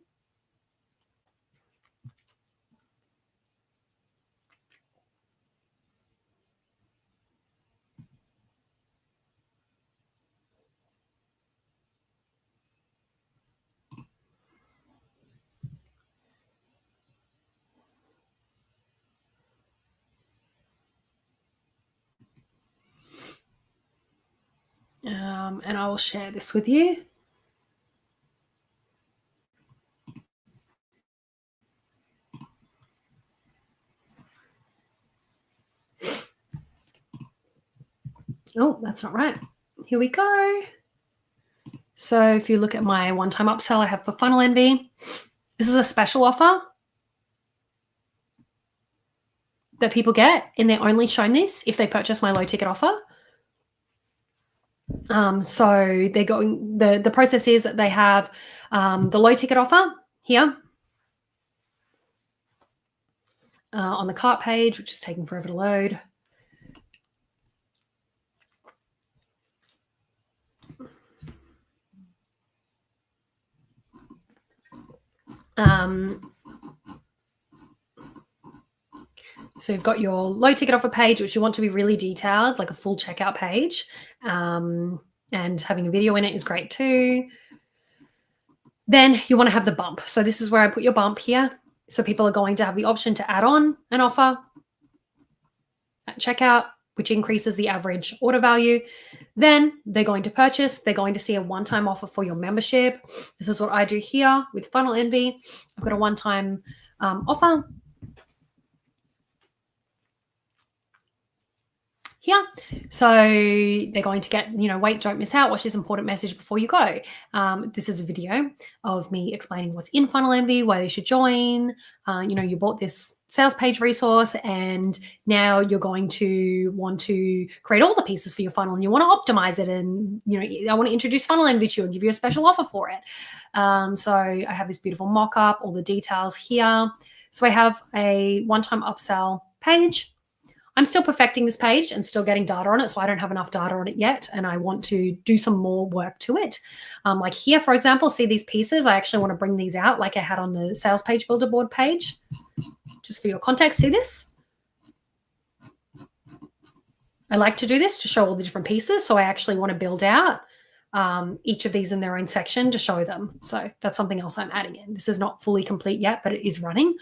And I will share this with you. Oh, that's not right. Here we go. So if you look at my one-time upsell I have for Funnel Envy, this is a special offer that people get, and they're only shown this if they purchase my low ticket offer. So they're going, the process is that they have the low ticket offer here on the cart page, which is taking forever to load. So you've got your low ticket offer page, which you want to be really detailed, like a full checkout page. And having a video in it is great too. Then you want to have the bump. So this is where I put your bump here. So people are going to have the option to add on an offer at checkout, which increases the average order value. Then they're going to purchase. They're going to see a one-time offer for your membership. This is what I do here with Funnel Envy. I've got a one-time offer here. So they're going to get, wait, don't miss out. Watch this important message before you go. This is a video of me explaining what's in Funnel Envy, why they should join. You bought this sales page resource and now you're going to want to create all the pieces for your funnel and you want to optimize it. And, I want to introduce Funnel Envy to you and give you a special offer for it. So I have this beautiful mock-up, all the details here. So I have a one-time upsell page. I'm still perfecting this page and still getting data on it, so I don't have enough data on it yet, and I want to do some more work to it. Like here, for example, see these pieces? I actually want to bring these out like I had on the sales page builder board page. Just for your context, see this? I like to do this to show all the different pieces, so I actually want to build out each of these in their own section to show them. So that's something else I'm adding in. This is not fully complete yet, but it is running.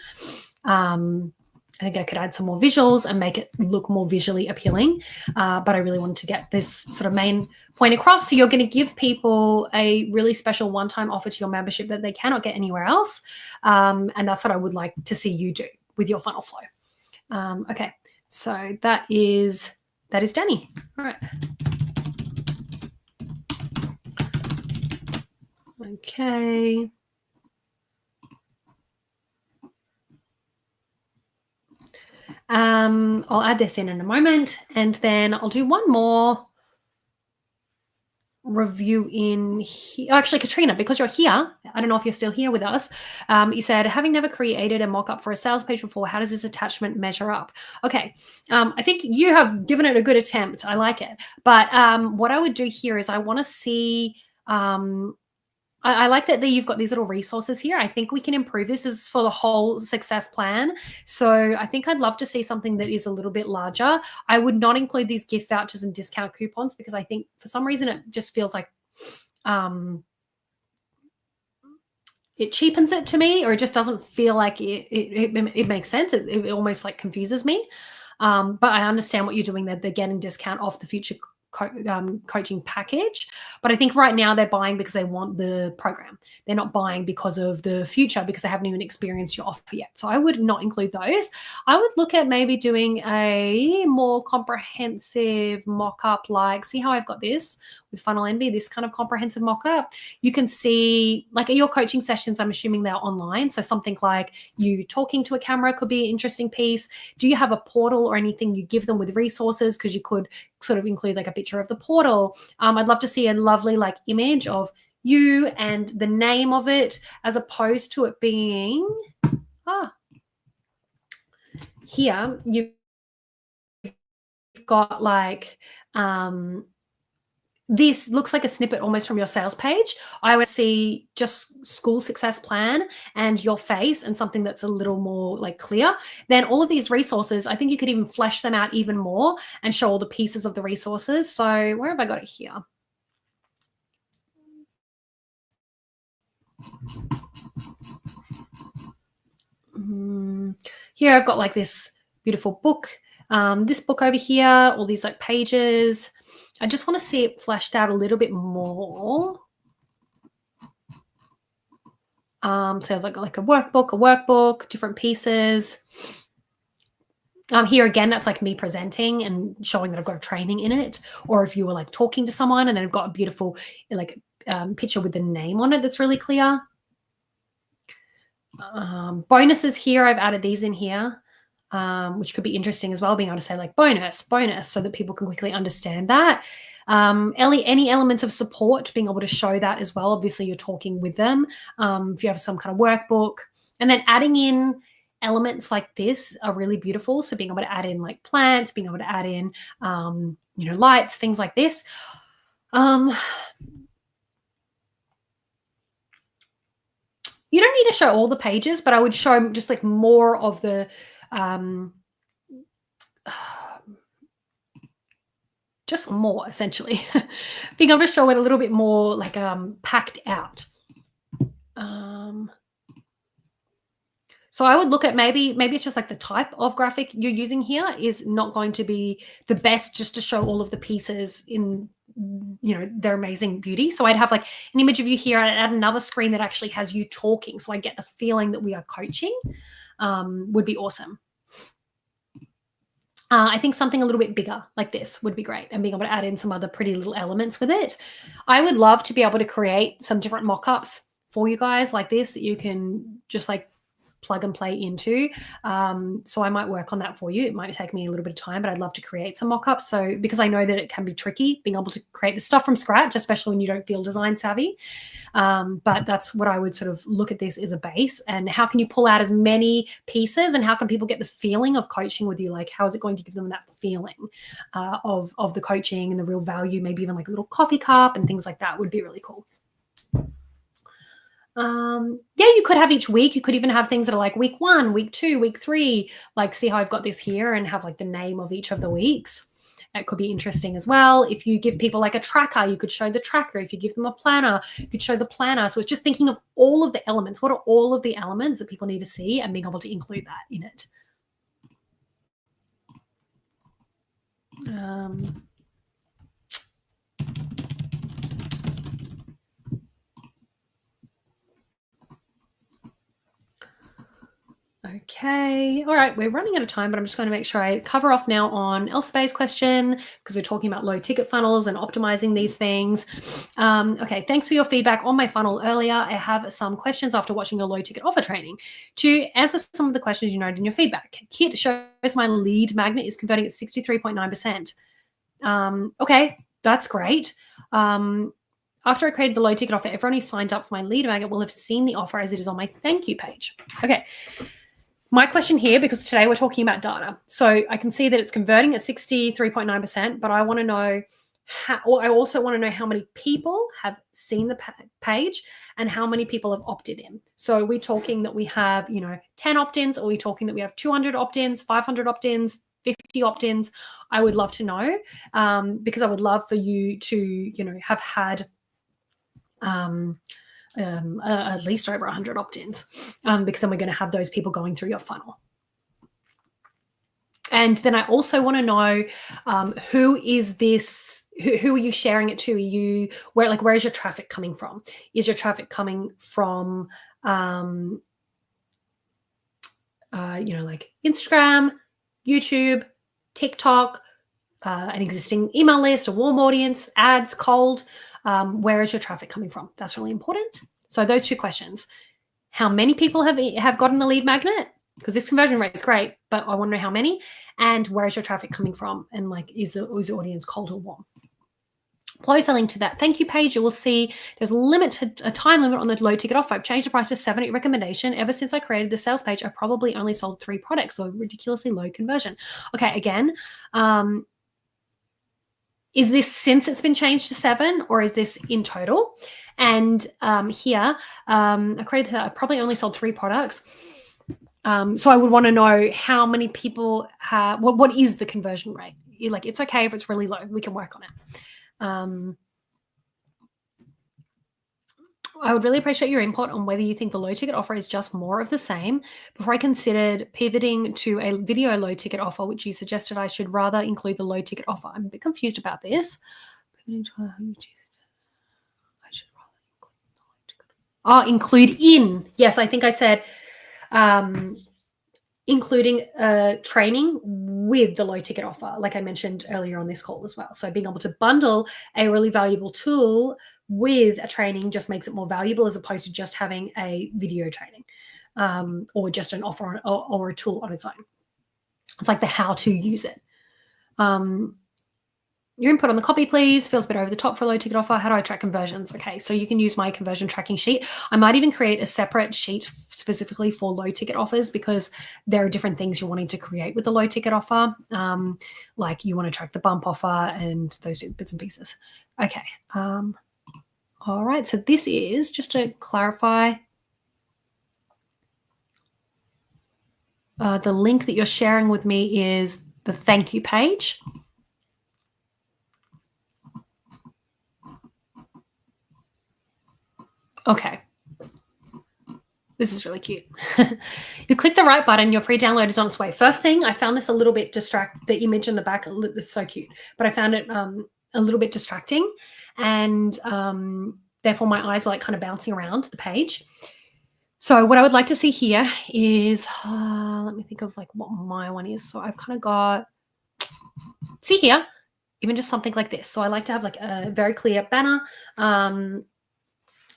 I think I could add some more visuals and make it look more visually appealing. But I really wanted to get this sort of main point across. So you're going to give people a really special one-time offer to your membership that they cannot get anywhere else. And that's what I would like to see you do with your funnel flow. Okay, so that is Danny. All right. Okay. I'll add this in a moment, and then I'll do one more review in here. Actually, Katrina, because you're here, I don't know if you're still here with us. You said, having never created a mock-up for a sales page before, how does this attachment measure up? Okay, I think you have given it a good attempt. I like it. But what I would do here is I want to see I like that you've got these little resources here. I think we can improve this. This is for the whole success plan. So I think I'd love to see something that is a little bit larger. I would not include these gift vouchers and discount coupons because I think for some reason it just feels like it cheapens it to me, or it just doesn't feel like it makes sense. It almost like confuses me. But I understand what you're doing there. They're getting discount off the future coaching package, but I think right now they're buying because they want the program. They're not buying because of the future, because they haven't even experienced your offer yet. So I would not include those. I would look at maybe doing a more comprehensive mock-up, like, see how I've got this with Funnel Envy, this kind of comprehensive mock-up. You can see, like, at your coaching sessions, I'm assuming they're online. So something like you talking to a camera could be an interesting piece. Do you have a portal or anything you give them with resources? Because you could sort of include like a picture of the portal. I'd love to see a lovely like image of you and the name of it, as opposed to it being here you've got like this looks like a snippet almost from your sales page. I would see just school success plan and your face and something that's a little more like clear. Then all of these resources, I think you could even flesh them out even more and show all the pieces of the resources. So where have I got it here? Here I've got like this beautiful book This book over here, all these like pages, I just want to see it fleshed out a little bit more. So like a workbook, different pieces. Here again, that's like me presenting and showing that I've got a training in it. Or if you were like talking to someone and then I've got a beautiful like picture with the name on it that's really clear. Bonuses here, I've added these in here, which could be interesting as well, being able to say like bonus, so that people can quickly understand that. Any elements of support, being able to show that as well. Obviously, you're talking with them. If you have some kind of workbook, and then adding in elements like this are really beautiful. So being able to add in like plants, being able to add in, lights, things like this. You don't need to show all the pages, but I would show just like more of the, just more essentially. Being able to show it a little bit more like packed out. So I would look at maybe it's just like the type of graphic you're using here is not going to be the best just to show all of the pieces in, their amazing beauty. So I'd have like an image of you here and add another screen that actually has you talking. So I get the feeling that we are coaching, would be awesome. I think something a little bit bigger like this would be great, and being able to add in some other pretty little elements with it. I would love to be able to create some different mock-ups for you guys like this that you can just like plug and play into. So I might work on that for you. It might take me a little bit of time, but I'd love to create some mock-ups. So because I know that it can be tricky being able to create the stuff from scratch, especially when you don't feel design savvy. But that's what I would sort of look at this as a base, and how can you pull out as many pieces, and how can people get the feeling of coaching with you? Like, how is it going to give them that feeling of the coaching and the real value? Maybe even like a little coffee cup and things like that would be really cool. You could have each week. You could even have things that are like week 1, week 2, week 3, like see how I've got this here, and have like the name of each of the weeks. That could be interesting as well. If you give people like a tracker, you could show the tracker. If you give them a planner, you could show the planner. So it's just thinking of all of the elements. What are all of the elements that people need to see, and being able to include that in it. Okay. All right. We're running out of time, but I'm just going to make sure I cover off now on Elsabeth's question, because we're talking about low ticket funnels and optimizing these things. Okay. Thanks for your feedback on my funnel earlier. I have some questions after watching your low ticket offer training. To answer some of the questions you noted in your feedback, Kit shows my lead magnet is converting at 63.9%. Okay. That's great. After I created the low ticket offer, everyone who signed up for my lead magnet will have seen the offer as it is on my thank you page. Okay. My question here, because today we're talking about data, so I can see that it's converting at 63.9%, but I want to know I also want to know how many people have seen the page and how many people have opted in. So are we talking that we have, 10 opt-ins? Are we talking that we have 200 opt-ins, 500 opt-ins, 50 opt-ins? I would love to know, because I would love for you to, have had at least over 100 opt-ins, because then we're going to have those people going through your funnel. And then I also want to know, who is this? Who are you sharing it to? Where is your traffic coming from? Is your traffic coming from, like Instagram, YouTube, TikTok, an existing email list, a warm audience, ads, cold? Where is your traffic coming from? That's really important. So those 2 questions. How many people have gotten the lead magnet? Because this conversion rate is great, but I want to know how many, and where is your traffic coming from? And like, is the audience cold or warm? Close a link to that thank you page. You will see there's a time limit on the low ticket offer. I've changed the price to 7 at recommendation. Ever since I created the sales page, I probably only sold 3 products, so ridiculously low conversion. Okay, again, is this since it's been changed to 7, or is this in total? And here, I probably only sold 3 products. So I would want to know how many people have, what is the conversion rate? It's okay if it's really low, we can work on it. I would really appreciate your input on whether you think the low ticket offer is just more of the same. Before I considered pivoting to a video low ticket offer, which you suggested I should rather include the low ticket offer. I'm a bit confused about this. Include in. Yes, I think I said including training with the low ticket offer, like I mentioned earlier on this call as well. So being able to bundle a really valuable tool with a training just makes it more valuable as opposed to just having a video training or just an offer or a tool on its own. It's like the how to use it. Your input on the copy, please. Feels a bit over the top for a low ticket offer. How do I track conversions? Okay, so you can use my conversion tracking sheet. I might even create a separate sheet specifically for low ticket offers because there are different things you're wanting to create with the low ticket offer. Like you want to track the bump offer and those bits and pieces. Okay. All right, so this is, just to clarify, the link that you're sharing with me is the thank you page. Okay. This is really cute. You click the right button, your free download is on its way. First thing, I found this a little bit the image in the back, it's so cute, but I found it a little bit distracting, and therefore my eyes were like kind of bouncing around the page. So what I would like to see here is, let me think of like what my one is. So I've kind of got, see here, even just something like this. So I like to have like a very clear banner.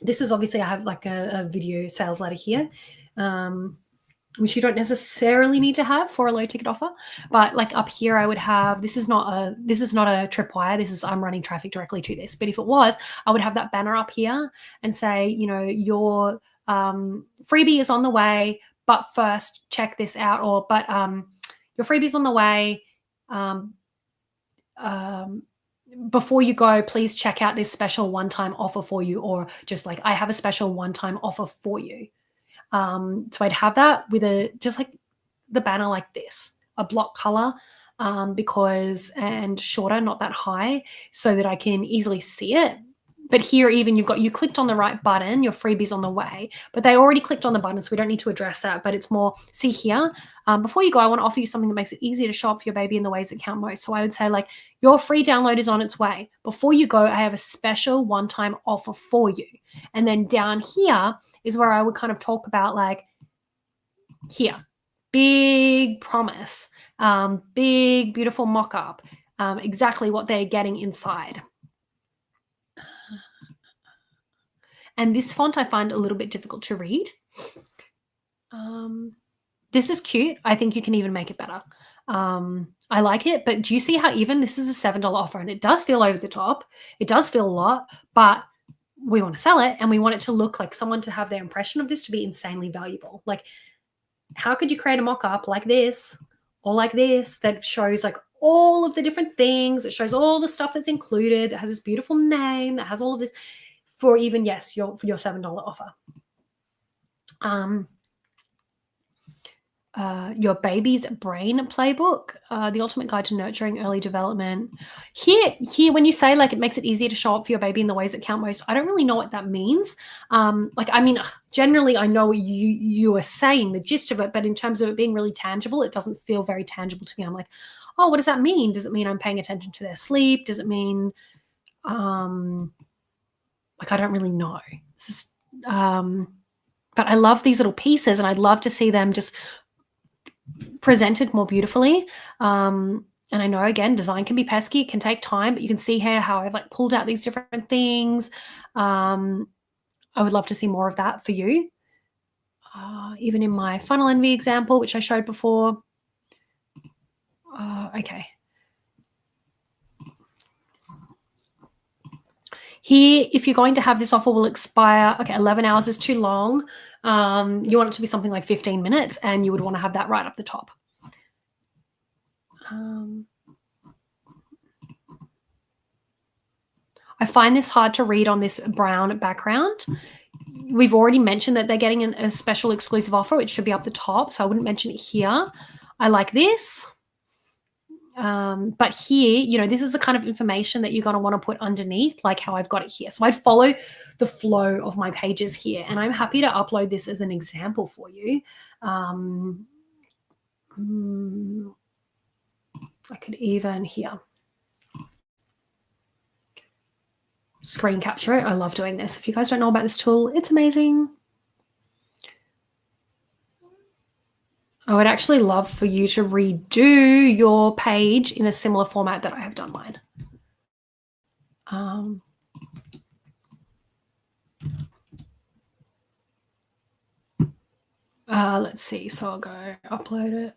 This is obviously, I have like a video sales ladder here, which you don't necessarily need to have for a low ticket offer. But like up here, I would have, this is not a tripwire. I'm running traffic directly to this. But if it was, I would have that banner up here and say, you know, your freebie is on the way, but first check this out, or your freebie is on the way. Before you go, please check out this special one-time offer for you, or just like, I have a special one-time offer for you. So I'd have that with just like the banner like this, a block color, and shorter, not that high, so that I can easily see it. But here, even you clicked on the right button, your freebie's on the way, but they already clicked on the button, so we don't need to address that. But it's more, see here, before you go, I want to offer you something that makes it easier to shop for your baby in the ways that count most. So I would say like, your free download is on its way. Before you go, I have a special one-time offer for you. And then down here is where I would kind of talk about like, here, big promise, big, beautiful mock-up, exactly what they're getting inside. And this font I find a little bit difficult to read. This is cute. I think you can even make it better. I like it, but do you see how even this is a $7 offer, and it does feel over the top. It does feel a lot, but we want to sell it and we want it to look like someone to have their impression of this to be insanely valuable. Like, how could you create a mock-up like this or like this that shows like all of the different things, that shows all the stuff that's included, that has this beautiful name, that has all of this, for even, yes, for your $7 offer. Your baby's brain playbook, the ultimate guide to nurturing early development. Here, when you say like it makes it easier to show up for your baby in the ways that count most, I don't really know what that means. Generally I know what you are saying, the gist of it, but in terms of it being really tangible, it doesn't feel very tangible to me. I'm like, oh, what does that mean? Does it mean I'm paying attention to their sleep? Does it mean, I don't really know. It's just, but I love these little pieces, and I'd love to see them just presented more beautifully. And I know, again, design can be pesky, it can take time, but you can see here how I've like pulled out these different things. I would love to see more of that for you. Even in my funnel envy example, which I showed before. Okay. Here, if you're going to have this offer will expire, okay, 11 hours is too long. You want it to be something like 15 minutes, and you would want to have that right up the top. I find this hard to read on this brown background. We've already mentioned that they're getting a special exclusive offer, which should be up the top, so I wouldn't mention it here. I like this. But here, this is the kind of information that you're going to want to put underneath, like how I've got it here. So I'd follow the flow of my pages here, and I'm happy to upload this as an example for you. I could even here screen capture it. I love doing this. If you guys don't know about this tool, it's amazing. I would actually love for you to redo your page in a similar format that I have done mine. Let's see. So I'll go upload it.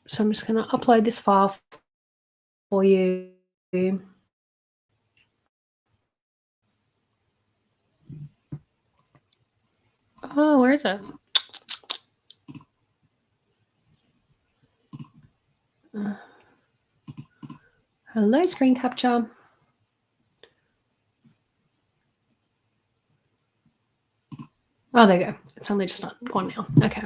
So I'm just going to upload this file for you. Oh, where is it? Hello, screen capture. Oh, there you go. It's only just not gone now. Okay.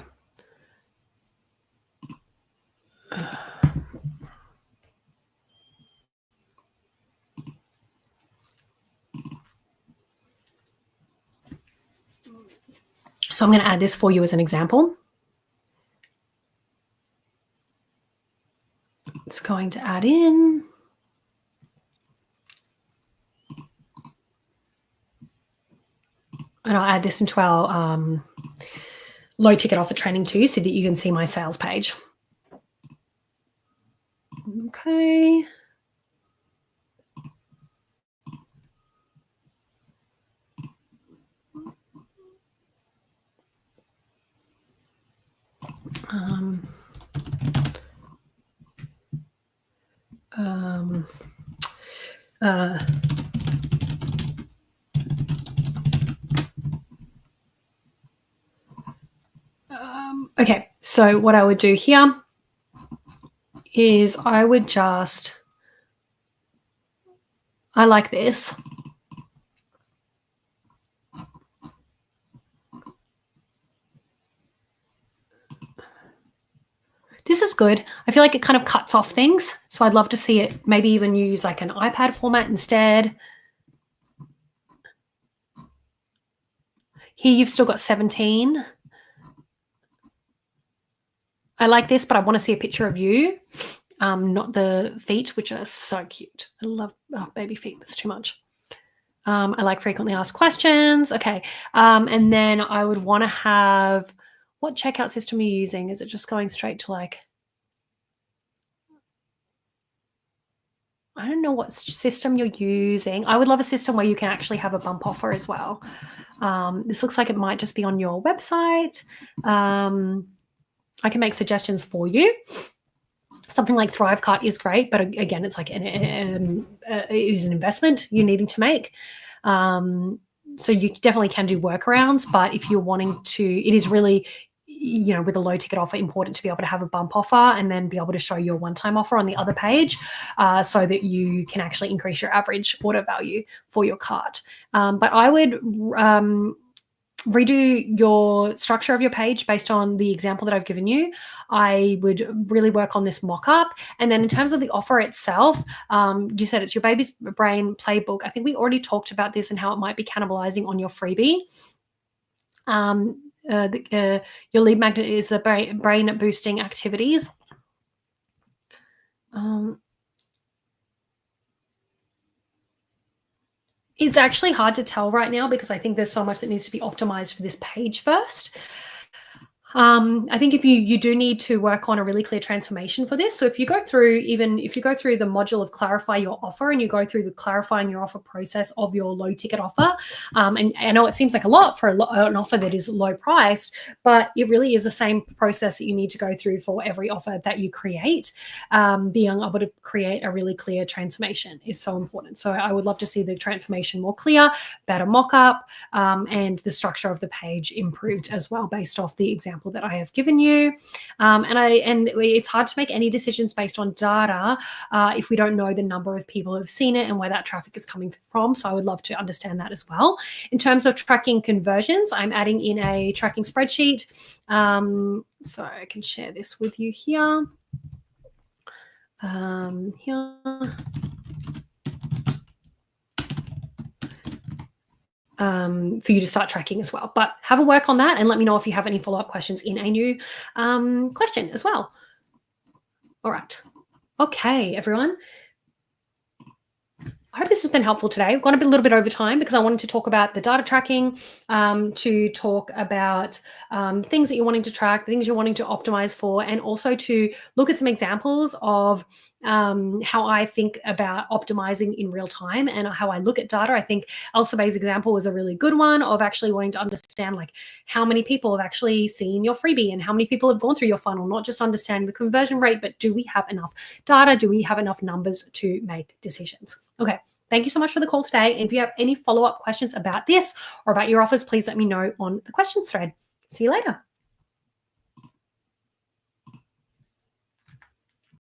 So I'm going to add this for you as an example. It's going to add in. And I'll add this into our low ticket offer training too, so that you can see my sales page. Okay. Okay, so what I would do here is I like this. This is good. I feel like it kind of cuts off things. So I'd love to see it maybe even use like an iPad format instead. Here you've still got 17. I like this, but I want to see a picture of you, not the feet, which are so cute. I love baby feet. That's too much. I like frequently asked questions. Okay. And then I would want to have, what checkout system are you using? Is it just going straight to like, I don't know what system you're using. I would love a system where you can actually have a bump offer as well. This looks like it might just be on your website. I can make suggestions for you. Something like Thrivecart is great, but again, it's like it is an investment you're needing to make. So you definitely can do workarounds, but if you're wanting to, it is really, with a low ticket offer, important to be able to have a bump offer and then be able to show your one-time offer on the other page so that you can actually increase your average order value for your cart. But I would redo your structure of your page based on the example that I've given you. I would really work on this mock-up. And then in terms of the offer itself, you said it's your baby's brain playbook. I think we already talked about this and how it might be cannibalizing on your freebie. Your lead magnet is the brain boosting activities. It's actually hard to tell right now because I think there's so much that needs to be optimized for this page first. I think if you do need to work on a really clear transformation for this. So if you go through the module of clarify your offer and you go through the clarifying your offer process of your low ticket offer, and I know it seems like a lot for an offer that is low priced, but it really is the same process that you need to go through for every offer that you create. Being able to create a really clear transformation is so important. So I would love to see the transformation more clear, better mock-up, and the structure of the page improved as well based off the example example that I have given you. And it's hard to make any decisions based on data if we don't know the number of people who have seen it and where that traffic is coming from. So I would love to understand that as well. In terms of tracking conversions, I'm adding in a tracking spreadsheet. So I can share this with you here. Here. For you to start tracking as well. But have a work on that and let me know if you have any follow-up questions in a new question as well. All right. Okay, everyone. I hope this has been helpful today. I've gone a little bit over time because I wanted to talk about the data tracking, to talk about things that you're wanting to track, things you're wanting to optimize for, and also to look at some examples of how I think about optimizing in real time and how I look at data. I think Elsabeh's example was a really good one of actually wanting to understand like how many people have actually seen your freebie and how many people have gone through your funnel, not just understanding the conversion rate, but do we have enough data? Do we have enough numbers to make decisions? Okay. Thank you so much for the call today. If you have any follow-up questions about this or about your offers, please let me know on the questions thread. See you later.